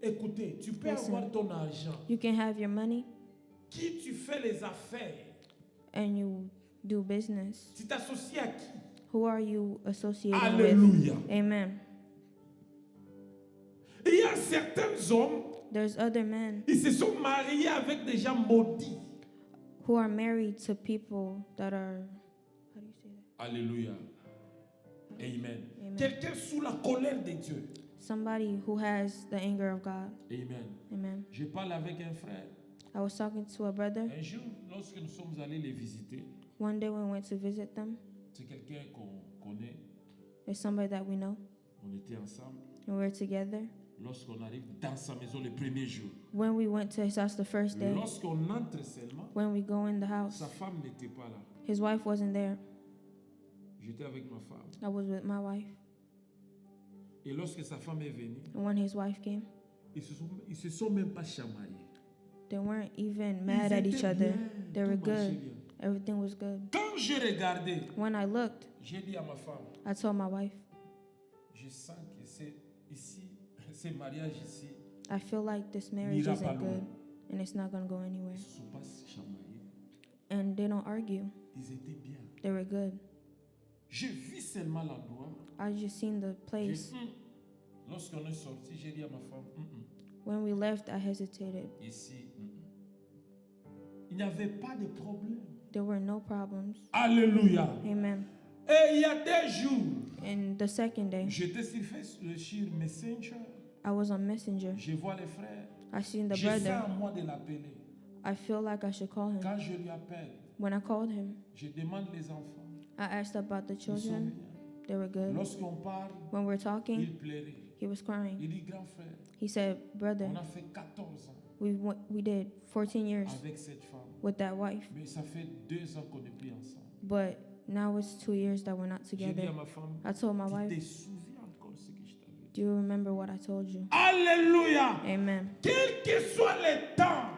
Écoutez, tu peux
Listen.
avoir ton argent.
You can have your money
Qui tu fais les affaires?
and you do business.
Tu t'associes à qui?
Who are you associating
Alléluia.
with? Amen.
Il y a certains hommes,
There's other men
ils se sont mariés avec des gens maudits.
who are married to people that are, how do you say that?
Alléluia. Amen.
Amen.
Quelqu'un sous la colère de Dieu.
Somebody who has the anger of God.
Amen.
Amen.
Je parle avec un frère.
I was talking to a brother.
Un jour, lorsque nous sommes allés les visiter,
One day when we went to visit them,
c'est quelqu'un qu'on connaît.
there's somebody that we know,
On était ensemble.
and we were together.
Lorsqu'on arrive dans sa maison le premier jour,
When we went to his house the first day,
lorsqu'on entre seulement,
when we go in the house,
sa femme n'était pas là.
his wife wasn't there.
J'étais avec ma femme.
I was with my wife.
Et lorsque sa femme est venue,
And when his wife came,
ils se sont même pas chamaillés.
they weren't even
Ils
mad at
étaient
each other.
bien,
They were
tout marchait
good.
bien.
Everything was good.
Quand j'ai regardé,
When I looked,
j'ai dit à ma femme,
I told my wife,
je sens que c'est ici, ce mariage ici,
I feel like this marriage
n'ira pas
isn't
loin.
good and it's not going to go anywhere.
Ils ne se sont pas chamaillés.
And they don't argue.
Ils étaient bien.
They were good.
J'ai vu seulement l'endroit.
I just seen the
J'ai-
place.
Lorsqu'on est sorti, j'ai dit à ma femme,
When we left, I hesitated.
ici, il n'y avait pas de problème.
There were no problems.
Alléluia.
Amen.
Et il y a des jours,
And the second day,
j'étais sur Messenger,
I was on Messenger.
je vois les frères,
I seen the
j'ai fait
brother.
à moi de l'appeler.
I feel like I should call him.
Quand je lui appelle,
When I called him,
je demande les enfants.
I asked about the
Ils sont
children.
bien.
They were good.
Lorsqu'on parle,
When we're talking,
il pleurait.
he was crying.
Il dit, grand frère,
He said, brother,
on a fait 14 ans
we did 14 years
avec cette femme.
with that wife,
Mais ça fait 2 ans qu'on n'est plus ensemble.
but now it's 2 years that we're not
J'ai dit à
together.
ma femme,
I told my
tu
wife,
te souviens encore ce que je t'avais dit?
do you remember what I told you?
Alléluia.
Amen.
Quel que soit le temps.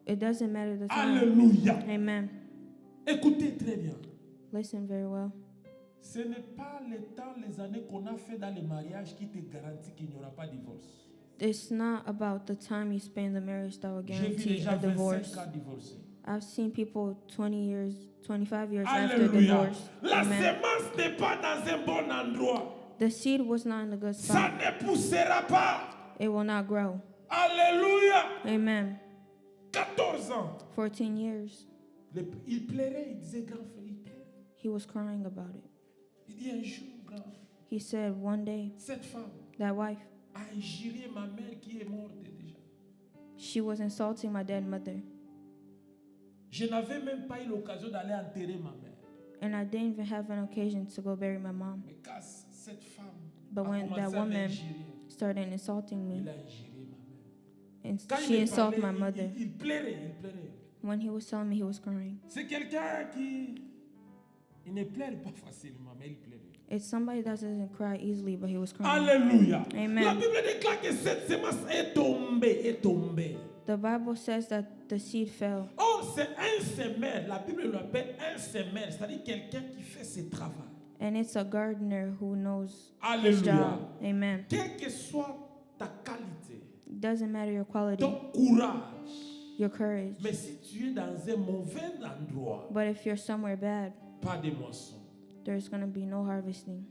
It doesn't matter the time.
Alléluia.
Amen.
Écoutez très bien.
Listen very well.
Ce n'est pas le temps, les années qu'on a fait dans le mariage qui te garantit qu'il n'y aura pas de divorce.
It's not about the time you spend in the marriage that will
J'ai vu
guarantee
déjà
a
25
divorce.
ans divorcés.
I've seen people 20 years, 25 years after
Alléluia.
divorce.
La
Amen.
semence n'est pas dans un bon endroit.
The seed was not in a good
Ça
spot.
ne poussera pas.
It will not grow.
Alléluia.
Amen.
14 ans.
14 years.
Il plairait, il disait grand frère, il plairait.
He was crying about it.
Il dit un jour, grand,
He said one day,
cette femme
that wife,
a injurié ma mère qui est morte déjà.
she was insulting my dead mother.
Je n'avais même pas eu l'occasion d'aller enterrer ma mère.
And I didn't even have an occasion to go bury my mom.
Mais quand cette femme
But
a
when
commencé
that
à
woman
m'injurier,
started insulting
il
me,
a injurié ma mère.
and
Quand
she
il me
insulted my
parlait,
mother,
il plairait, il plairait.
when he was telling me he was crying.
C'est quelqu'un qui il ne pleure pas facilement, mais il plairait.
It's somebody that doesn't cry easily, but he was crying.
Alléluia.
Amen.
La Bible déclare que cette semence est tombée, est tombée.
The Bible says that the seed fell.
Or, c'est un semeur. La Bible l'appelle un semeur, c'est-à-dire quelqu'un qui fait ce travail.
And it's a gardener who knows his
Alléluia.
job. Amen.
Quelle que soit ta qualité,
It doesn't matter your quality,
ton courage,
your courage.
mais si tu es dans un mauvais endroit,
But if you're somewhere bad,
pas de moisson.
there's going to be no harvesting.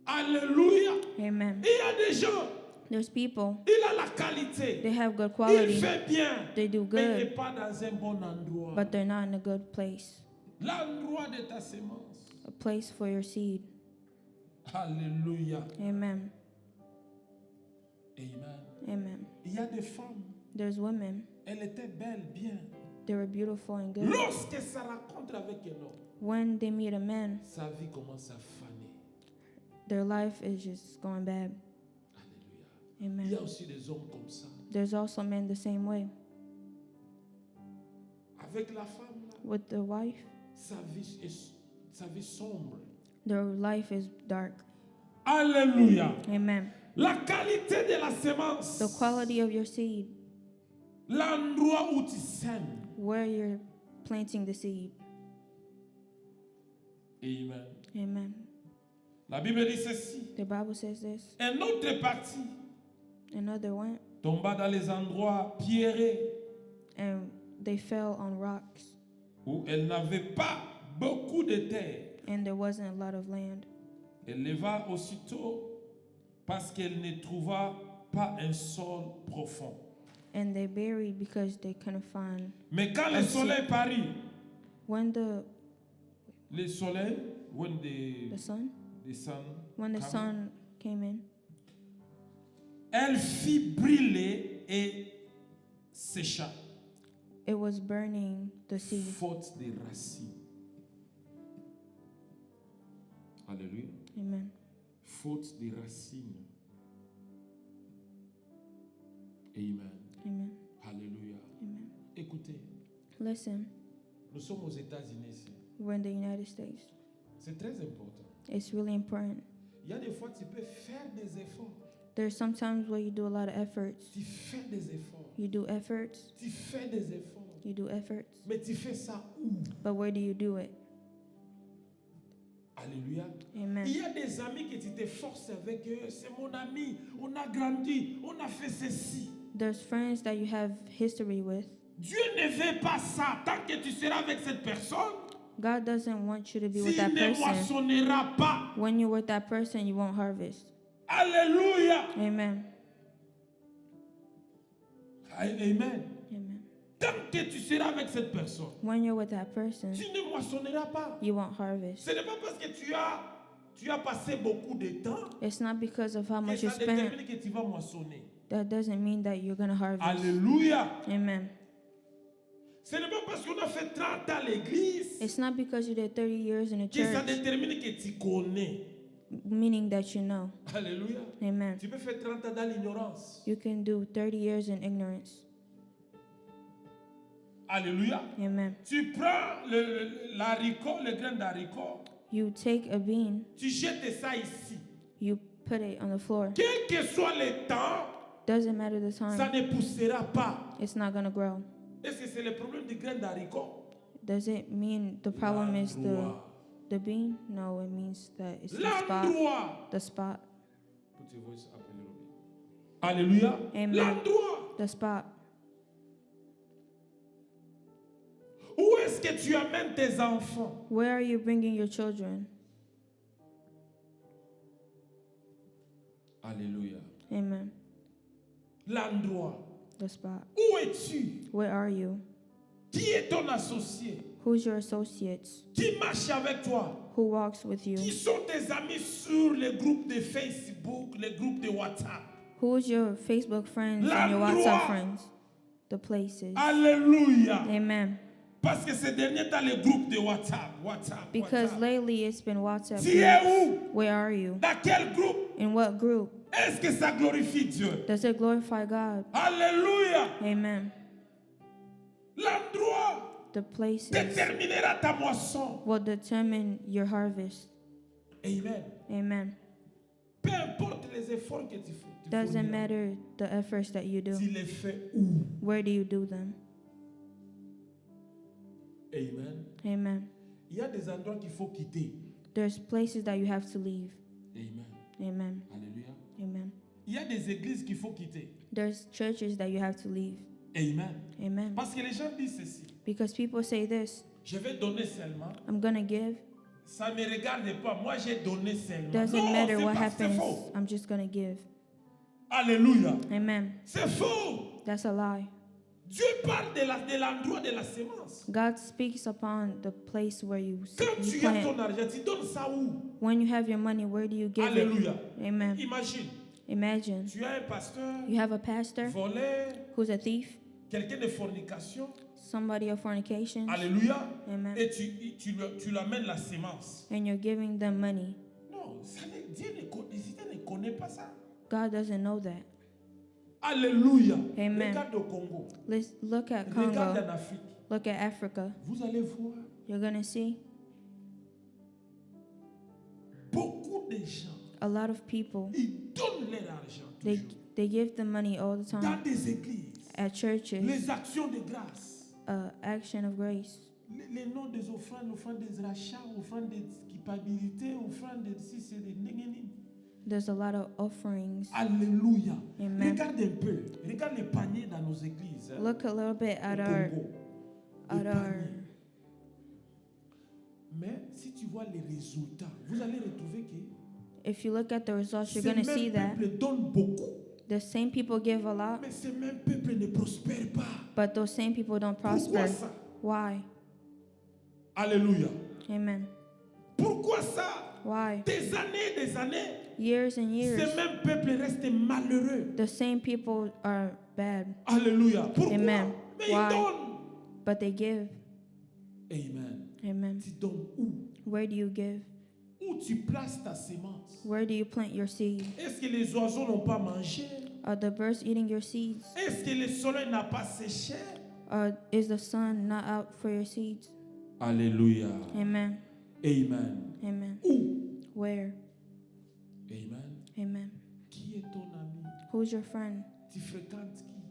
Alléluia.
Amen.
Il y a des gens,
There's people,
il a la qualité,
they have good
il
quality,
fait bien,
they do
mais il n'est
good,
pas dans un bon endroit.
but they're not in a good place.
L'endroit de ta semence.
A place for your seed.
Alléluia.
Amen.
Amen.
Amen.
Il y a des femmes,
There's women,
elles étaient belles, bien.
they were beautiful and good.
Lorsque ça rencontre avec un homme,
When they meet a man,
sa vie commence à faner.
their life is just going bad.
Alléluia. Il y
Amen.
a aussi des hommes comme ça.
There's also men the same way.
Avec la femme, là,
With the wife,
sa vie sombre.
their life is dark.
Alléluia.
Amen.
La qualité de la semence.
The quality of your seed,
L'endroit où tu sèmes.
where you're planting the seed.
Amen.
Amen.
La Bible dit ceci.
The Bible says this.
Un autre parti
Another went,
tomba dans les endroits pierreux
and they fell on rocks,
où elle n'avait pas beaucoup de terre.
and there wasn't a lot of land.
Elle leva aussitôt parce qu'elle ne trouva pas un sol profond.
And they buried because they couldn't find.
Mais quand le
I see.
soleil parut,
When the
when
the sun,
the sun,
when the
come,
sun came in,
elle fit brûler et sécha,
it was burning the seed
faute de racines. Alléluia.
Amen.
Faute de racines. Amen.
Amen.
Alléluia.
Amen.
Écoutez,
Listen,
nous sommes aux États-Unis ici.
we're in the United States.
C'est très important.
It's really important.
Il y a des fois tu peux faire des efforts.
There's sometimes where you do a lot of efforts.
Tu fais des efforts.
You do efforts,
Tu fais des efforts.
You do efforts.
Mais tu fais ça où?
But where do you do it?
Alléluia.
Amen.
Il y a des amis que tu te forces avec eux. C'est mon ami. On a grandi. On a fait ceci.
There's friends that you have history with.
Dieu ne veut pas ça. Tant que tu seras avec cette personne,
God doesn't want you to be with
tu
that
ne
person.
moissonneras pas.
When you're with that person, you won't harvest.
Alléluia.
Amen.
Amen.
Amen.
Tant que tu seras avec cette personne,
When you're with that person,
tu ne moissonneras pas.
you won't harvest.
Ce n'est pas parce que tu as passé beaucoup de temps
It's not because of how
que
much you
ça
spent.
détermine que tu vas moissonner.
That doesn't mean that you're going to harvest.
Alléluia.
Amen.
Ce n'est pas parce qu'on a fait 30 ans à l'église
It's not because you did 30 years in a
que ça
church,
détermine que tu connais.
meaning that you know.
Alléluia.
Amen.
Tu peux faire 30 ans dans l'ignorance.
You can do 30 years in ignorance.
Alléluia.
Amen.
Tu prends l'haricot, le grain d'haricot,
You take a bean,
tu jettes ça ici.
you put it on the floor.
Quel que soit le temps,
Doesn't matter the
ça
time,
ne poussera pas.
it's not going to grow.
Est-ce que c'est le problème du grain d'haricot?
Does it mean the problem is the bean? No, it means that it's the spot.
L'endroit.
The spot.
Put your voice up a little bit. Alléluia.
Amen.
L'endroit.
The spot.
Où est-ce que tu amènes tes enfants?
Where are you bringing your children?
Alléluia.
Amen.
L'endroit.
The spot.
Où es-tu?
Where are you?
Qui est ton associé?
Who's your associates?
Qui marche avec toi?
Who walks with you?
Qui sont tes amis sur les groupes de Facebook, les groupes de WhatsApp?
Who's your Facebook friends and your
L'endroit.
WhatsApp friends? The places.
Alléluia.
Amen.
Parce que ces derniers temps, les groupes de WhatsApp.
Because
WhatsApp.
lately it's been WhatsApp
Tu es
groups.
où?
Where are you?
Dans quel groupe?
In what group?
Est-ce que ça glorifie Dieu?
Does it glorify God?
Alléluia.
Amen.
L'endroit
The places
déterminera ta moisson.
will determine your harvest.
Amen.
Amen.
Peu importe les efforts que tu fais.
Doesn't matter the efforts that you do.
Tu les fais où?
Where do you do them?
Amen.
Amen.
Il y a des endroits qu'il faut quitter.
There's places that you have to leave.
Amen.
Amen.
Alléluia.
Amen.
Il y a des églises qu'il faut quitter.
There's churches that you have to leave.
Amen.
Amen.
Parce que les gens disent ceci.
Because people say this,
Je vais donner seulement.
I'm going to give.
Ça ne me regarde pas. Moi, j'ai donné seulement.
Doesn't
Non,
matter
c'est
what
pas, c'est
happens.
faux.
I'm just going to give.
Alléluia.
Amen.
C'est faux.
That's a lie.
Dieu parle de l'endroit de la sémence.
God speaks upon the place where you
Quand tu as
plant.
ton argent, tu donnes ça où?
When you have your money, where do you give
Alléluia.
it? Amen.
Imagine,
Imagine
tu as un pasteur,
you have a pastor
voleur,
who's a thief,
quelqu'un de fornication.
somebody of fornication,
Alléluia.
Amen.
Et tu lui amènes la sémence.
and you're giving them money.
Non, Dieu ne connaît pas ça.
God doesn't know that.
Alléluia.
Amen.
Regarde au Congo.
Let's look at
Regarde en
Congo.
Afrique.
Look at Africa.
Vous allez voir
You're going to see
beaucoup de gens.
a lot of people,
Ils donnent leur argent
they,
toujours.
they give the money all the
Dans
time
des églises.
at churches,
Les actions de grâce.
action of grace.
Les noms des offrandes, offrandes des rachats, offrandes d'équipabilité, offrandes de si c'est des nénénines.
There's a lot of offerings.
Alléluia.
Amen.
Regarde un peu. Regarde les paniers dans nos églises. Hein,
Look a little bit
au
at our
Congo. Les paniers. Mais si tu vois les résultats, vous allez retrouver que
if you look at the results, you're
ce
going to see
même
that
peuple donne beaucoup.
the same people give a lot,
Mais ce même peuple ne prospère pas.
but those same people don't prosper.
Pourquoi ça?
Why?
Alléluia.
Amen.
Pourquoi ça?
Why?
Des années,
Years and years,
ce même peuple reste malheureux.
the same people are bad,
Alléluia. Pourquoi?
Amen.
Mais
Why?
ils donnent.
but they give.
Amen.
Amen.
Tu donnes où?
Where do you give?
Où tu places ta sémence?
Where do you plant your seed?
Est-ce que les oiseaux n'ont pas mangé?
Are the birds eating your seeds?
Est-ce que le soleil n'a pas séché?
Or is the sun not out for your seeds?
Alléluia.
Amen.
Amen.
Amen.
Où?
Where?
Amen.
Amen.
Qui est ton ami?
Who's your friend?
Tu fréquentes qui?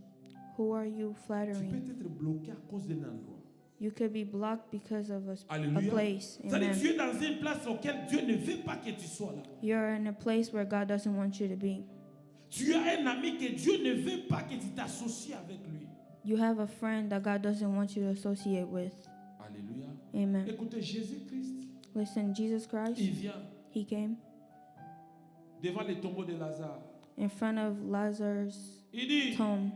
Who are you
Tu peux
flattering?
être bloqué à cause d'un endroit.
You could be blocked because of a
Alléluia.
place.
C'est-à-dire
Amen.
tu es dans une place auquel Dieu ne veut pas que tu sois là.
You're in a place where God doesn't want you to be.
Tu as un ami que Dieu ne veut pas que tu t'associes avec lui.
You have a friend that God doesn't want you to associate with.
Alléluia.
Amen.
Écoutez, Jésus-Christ,
Listen, Jesus Christ,
il vient
he came
devant le tombeau de Lazare.
in front of Lazarus'
Il dit,
tomb,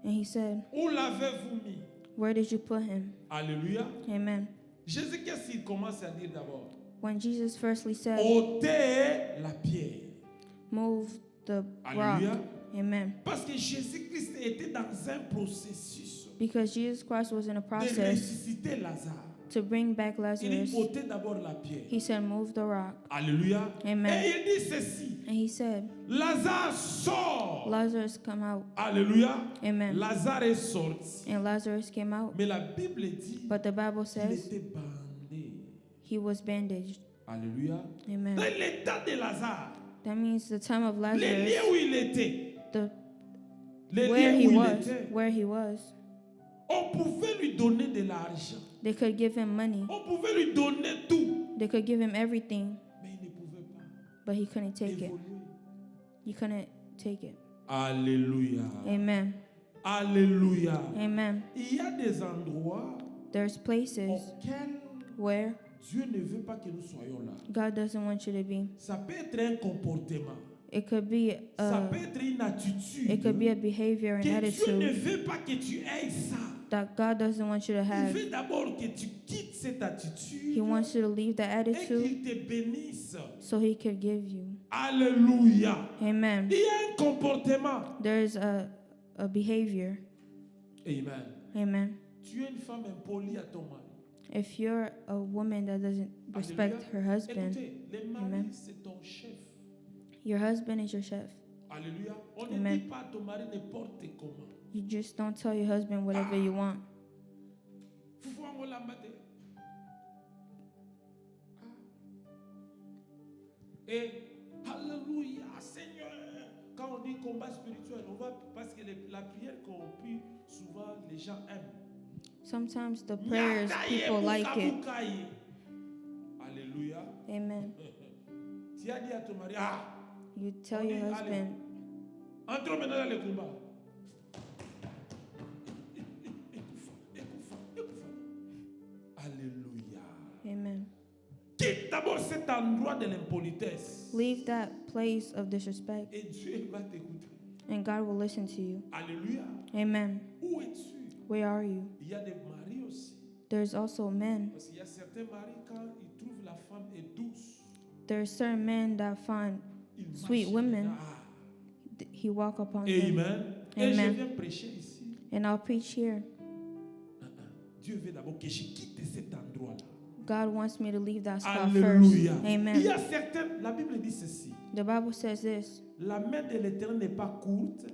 and he said,
où l'avez-vous mis?
"Where did you put him?"
Alléluia.
Amen.
Jésus, qu'est-ce qu'il commence à dire d'abord?
When Jesus firstly said,
Ôtez la pierre.
"Move the
Alléluia.
rock," Amen.
Parce que Jésus-Christ était dans un processus
Because Jesus Christ was in a
de
process
ressusciter Lazare.
to bring back
Il
Lazarus.
dit, ôtez d'abord la pierre.
He said, "Move the rock,"
Alléluia.
Amen.
Et il dit ceci,
and he said,
Lazare sort.
"Lazarus, come out."
Alléluia.
Amen.
Lazare est sorti.
And Lazarus came out,
Mais la Bible dit
but the Bible
qu'il
says
était bandé.
he was bandaged.
Alléluia.
Amen.
Dans l'état de Lazare,
That means the time of
les
Lazarus,
lieux où il était,
the
les
where
lieux
he
où il
was,
était,
where he was,
on pouvait lui donner de l'argent.
they could give him money,
On pouvait lui donner tout.
they could give him everything,
Mais il ne pouvait pas
but he couldn't take it.
évoluer.
He couldn't take it.
Alléluia.
Amen.
Alléluia.
Amen.
Il y a des endroits
There's places
auxquels
where
Dieu ne veut pas que nous soyons là.
God doesn't want you to be.
Ça peut être un comportement.
It could be
Ça peut être une attitude.
it could be a behavior and
Que Dieu ne
attitude
veut pas que tu aies ça.
that God doesn't want you to
Il
have.
veut d'abord que tu quittes cette attitude
He wants you to leave that
et
attitude
qu'il te bénisse.
so he could give you.
Alléluia.
Amen.
Il y a un comportement.
There's a behavior.
Amen.
Amen.
Tu es une femme impolie à ton mari.
If you're a woman that doesn't respect her husband,
Écoutez, le mari,
Amen.
c'est ton chef.
your husband is your chef.
Alléluia. On ne
Amen.
dit pas à ton mari n'importe comment.
You just don't tell your husband whatever you want.
Fufu wangu lambate. Et Alléluia, Seigneur. Quand on dit combat spirituel, on va parce que la prière qu'on prie, souvent les gens aiment.
Sometimes the prayers, people like it.
Alléluia.
Amen.
Tu as dit à ton mari,
You tell your
Allez.
husband,
entrons maintenant dans le combat. Alléluia.
Amen.
Quitte d'abord cet endroit de l'impolitesse.
Leave that place of disrespect,
Et Dieu va t'écouter.
and God will listen to you.
Alléluia.
Amen.
Où es-tu?
Where are you?
Il y a des maris aussi.
There's also men.
Parce qu'il y a certains maris, quand ils trouvent la femme est douce,
There's certain men that find
ils
sweet
marchent
women.
dedans.
He walk upon them.
Amen. Et je
Amen.
viens prêcher ici.
And I'll preach here.
Dieu veut d'abord que je quitte cet endroit-là.
God wants me to leave that spot
Alléluia.
first.
Il y
Amen.
a certains, la Bible dit ceci.
The Bible says this:
La main de l'Éternel n'est pas courte,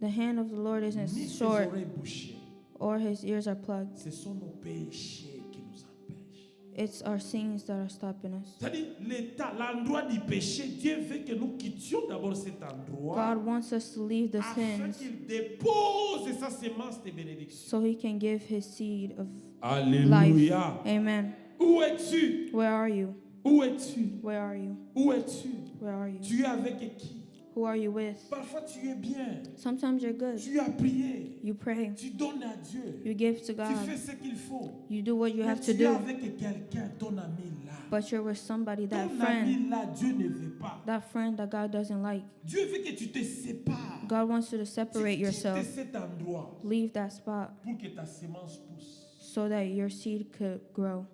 the hand of the Lord isn't
ni ses
short,
oreilles bouchées.
or his ears are plugged.
Ce sont nos péchés qui nous empêchent.
It's our sins that are stopping us.
C'est-à-dire, l'état, l'endroit du péché, Dieu veut que nous quittions d'abord cet endroit
God wants us to leave the
afin
sins
qu'il dépose sa semence de bénédiction.
so he can give his seed of
Alléluia.
Amen.
Où es-tu?
Where are you?
Où es-tu?
Where are you?
Où es-tu?
Where are you?
Tu es avec qui?
Who are you with?
Parfois tu es bien.
Sometimes you're good.
Tu as prié.
You pray.
Tu donnes à Dieu.
You give to
Tu
God.
fais ce qu'il faut.
You do what you
Mais
have to
tu es
do.
avec quelqu'un, ton ami là.
But you're with somebody, that
Ton
friend,
ami là, Dieu ne veut pas.
that friend that God doesn't like.
Dieu veut que tu te sépares.
God wants you to
Tu
separate
quittes
yourself.
cet endroit
Leave that spot
pour que ta sémence pousse.
so that your seed could grow.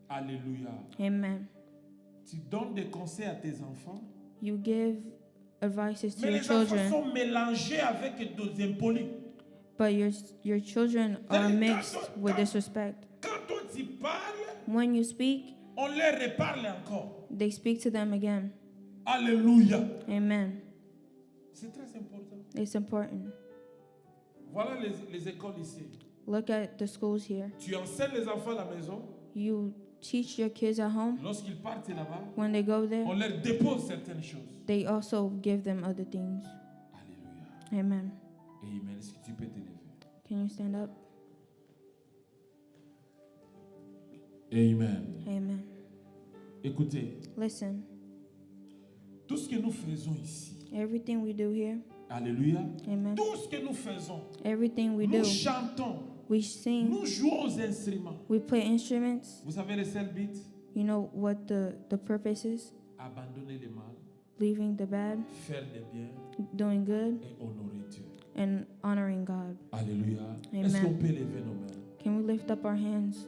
Alléluia.
Amen.
Tu donnes des conseils à tes enfants.
You give advices to
Mais
your
les enfants
children,
sont mélangés avec des impolis.
but your children are mixed with disrespect.
Quand toi tu parles,
When you speak,
on les reparle encore.
they speak to them again.
Alléluia.
Amen.
C'est très important.
It's important.
Voilà les écoles ici.
Look at the schools here.
Tu enseignes les enfants à la maison.
You teach your kids at home.
Lorsqu'ils partent là-bas,
When they go
on
there,
leur dépose certaines choses.
they also give them other things.
Alléluia.
Amen.
Amen. Est-ce que tu peux t'élever?
Can Can you stand up?
Amen.
Amen.
Écoutez,
Listen,
tout ce que nous faisons ici,
everything we do here,
alléluia,
amen.
tout ce que nous faisons,
Everything we do,
nous chantons,
we sing,
nous jouons aux instruments.
we play instruments.
Vous savez le seul but?
You know what the purpose is?
Abandonner le mal,
Leaving the bad,
faire le bien
doing good,
et honorer Dieu.
and honoring God.
Alléluia.
Amen.
Est-ce qu'on peut lever nos mains?
Can we lift up our hands?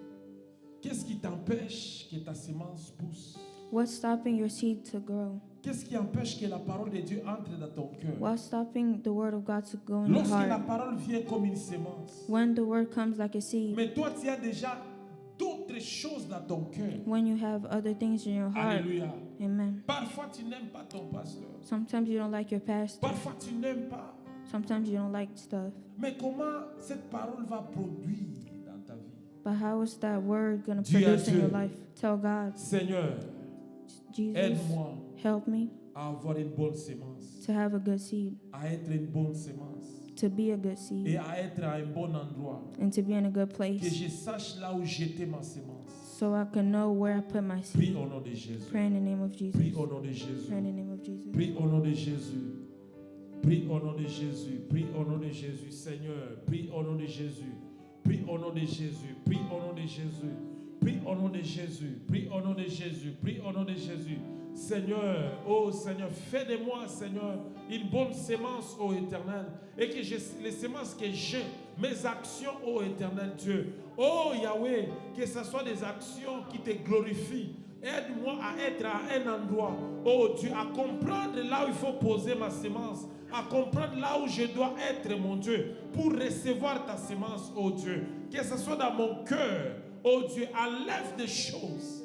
Qu'est-ce qui t'empêche que ta semence pousse?
What's stopping your seed to grow?
Qu'est-ce qui empêche que la parole de Dieu entre dans ton cœur?
What's stopping the word of God to go in your
Lorsque la
heart?
parole vient comme une semence,
When the word comes like a seed,
mais toi tu as déjà d'autres choses dans ton cœur.
when you have other things in your heart.
Alléluia.
Amen.
Parfois tu n'aimes pas ton pasteur.
Sometimes you don't like your pastor.
Parfois tu n'aimes pas.
Sometimes you don't like stuff.
Mais comment cette parole va produire dans ta vie?
But how is that word going to
Dis à
produce in your
Dieu.
life? Tell God,
Seigneur,
Jesus,
aide-moi
help me
à avoir une bonne semence,
to have a good seed,
à être une bonne semence
to be a good
et
seed,
à être à un bon endroit.
and to be in a good
Que
place,
je sache là où jeter ma semence.
so I can know where I put my
Prie
seed.
au nom de Jésus.
Pray in the name of
Prie
Jesus.
au nom de Jésus.
Pray in the name of Jesus.
Prie au nom de Jésus. Prie au nom de Jésus. Prie au nom de Jésus. Seigneur, prie au nom de Jésus. Prie au nom de Jésus. Prie au nom de Jésus. Prie au nom de Jésus. Prie au nom de Jésus. Prie au nom de Jésus. Seigneur, oh Seigneur, fais de moi, Seigneur, une bonne sémence, ô Éternel. Et que les sémences que j'ai, mes actions, ô Éternel Dieu. Oh Yahweh, que ce soit des actions qui te glorifient. Aide-moi à être à un endroit, oh Dieu, à comprendre là où il faut poser ma sémence, à comprendre là où je dois être, mon Dieu, pour recevoir ta sémence, oh Dieu. Que ce soit dans mon cœur, oh Dieu, enlève des choses.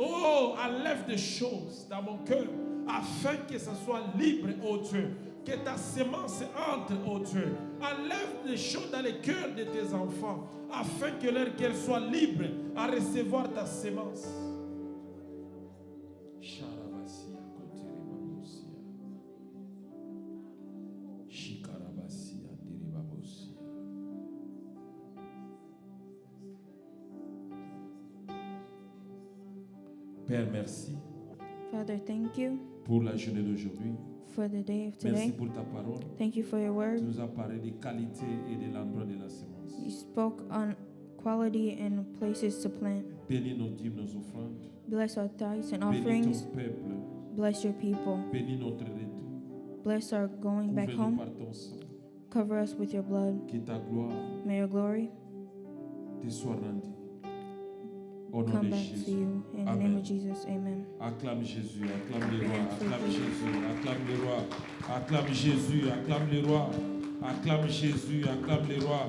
Oh, enlève des choses dans mon cœur, afin que ce soit libre, oh Dieu. Que ta sémence entre, oh Dieu. Enlève des choses dans les cœurs de tes enfants, afin que leur cœur soit libre à recevoir ta sémence. Père, merci
Father, thank you
pour la journée d'aujourd'hui.
for the day of
Merci
today.
pour ta parole.
Thank you for your
Tu
word.
nous as parlé des qualités et de l'endroit de la sémence.
You spoke on quality and places to plant.
Bénis nos dîmes, nos offrandes.
Bless our tithes and
Bénis
offerings.
ton peuple.
Bless your people.
Bénis notre retour.
Bless our going back
Couvre-nous
home.
par ton sang.
Cover us with your blood.
Que ta gloire
May your glory
te soit rendue. Au nom
come
de
back to
Jésus.
you. In the name
Amen.
of Jesus, amen.
Acclame Jésus, acclame le roi, acclame Jésus, acclame le roi, acclame Jésus, acclame le roi, acclame Jésus, acclame le roi.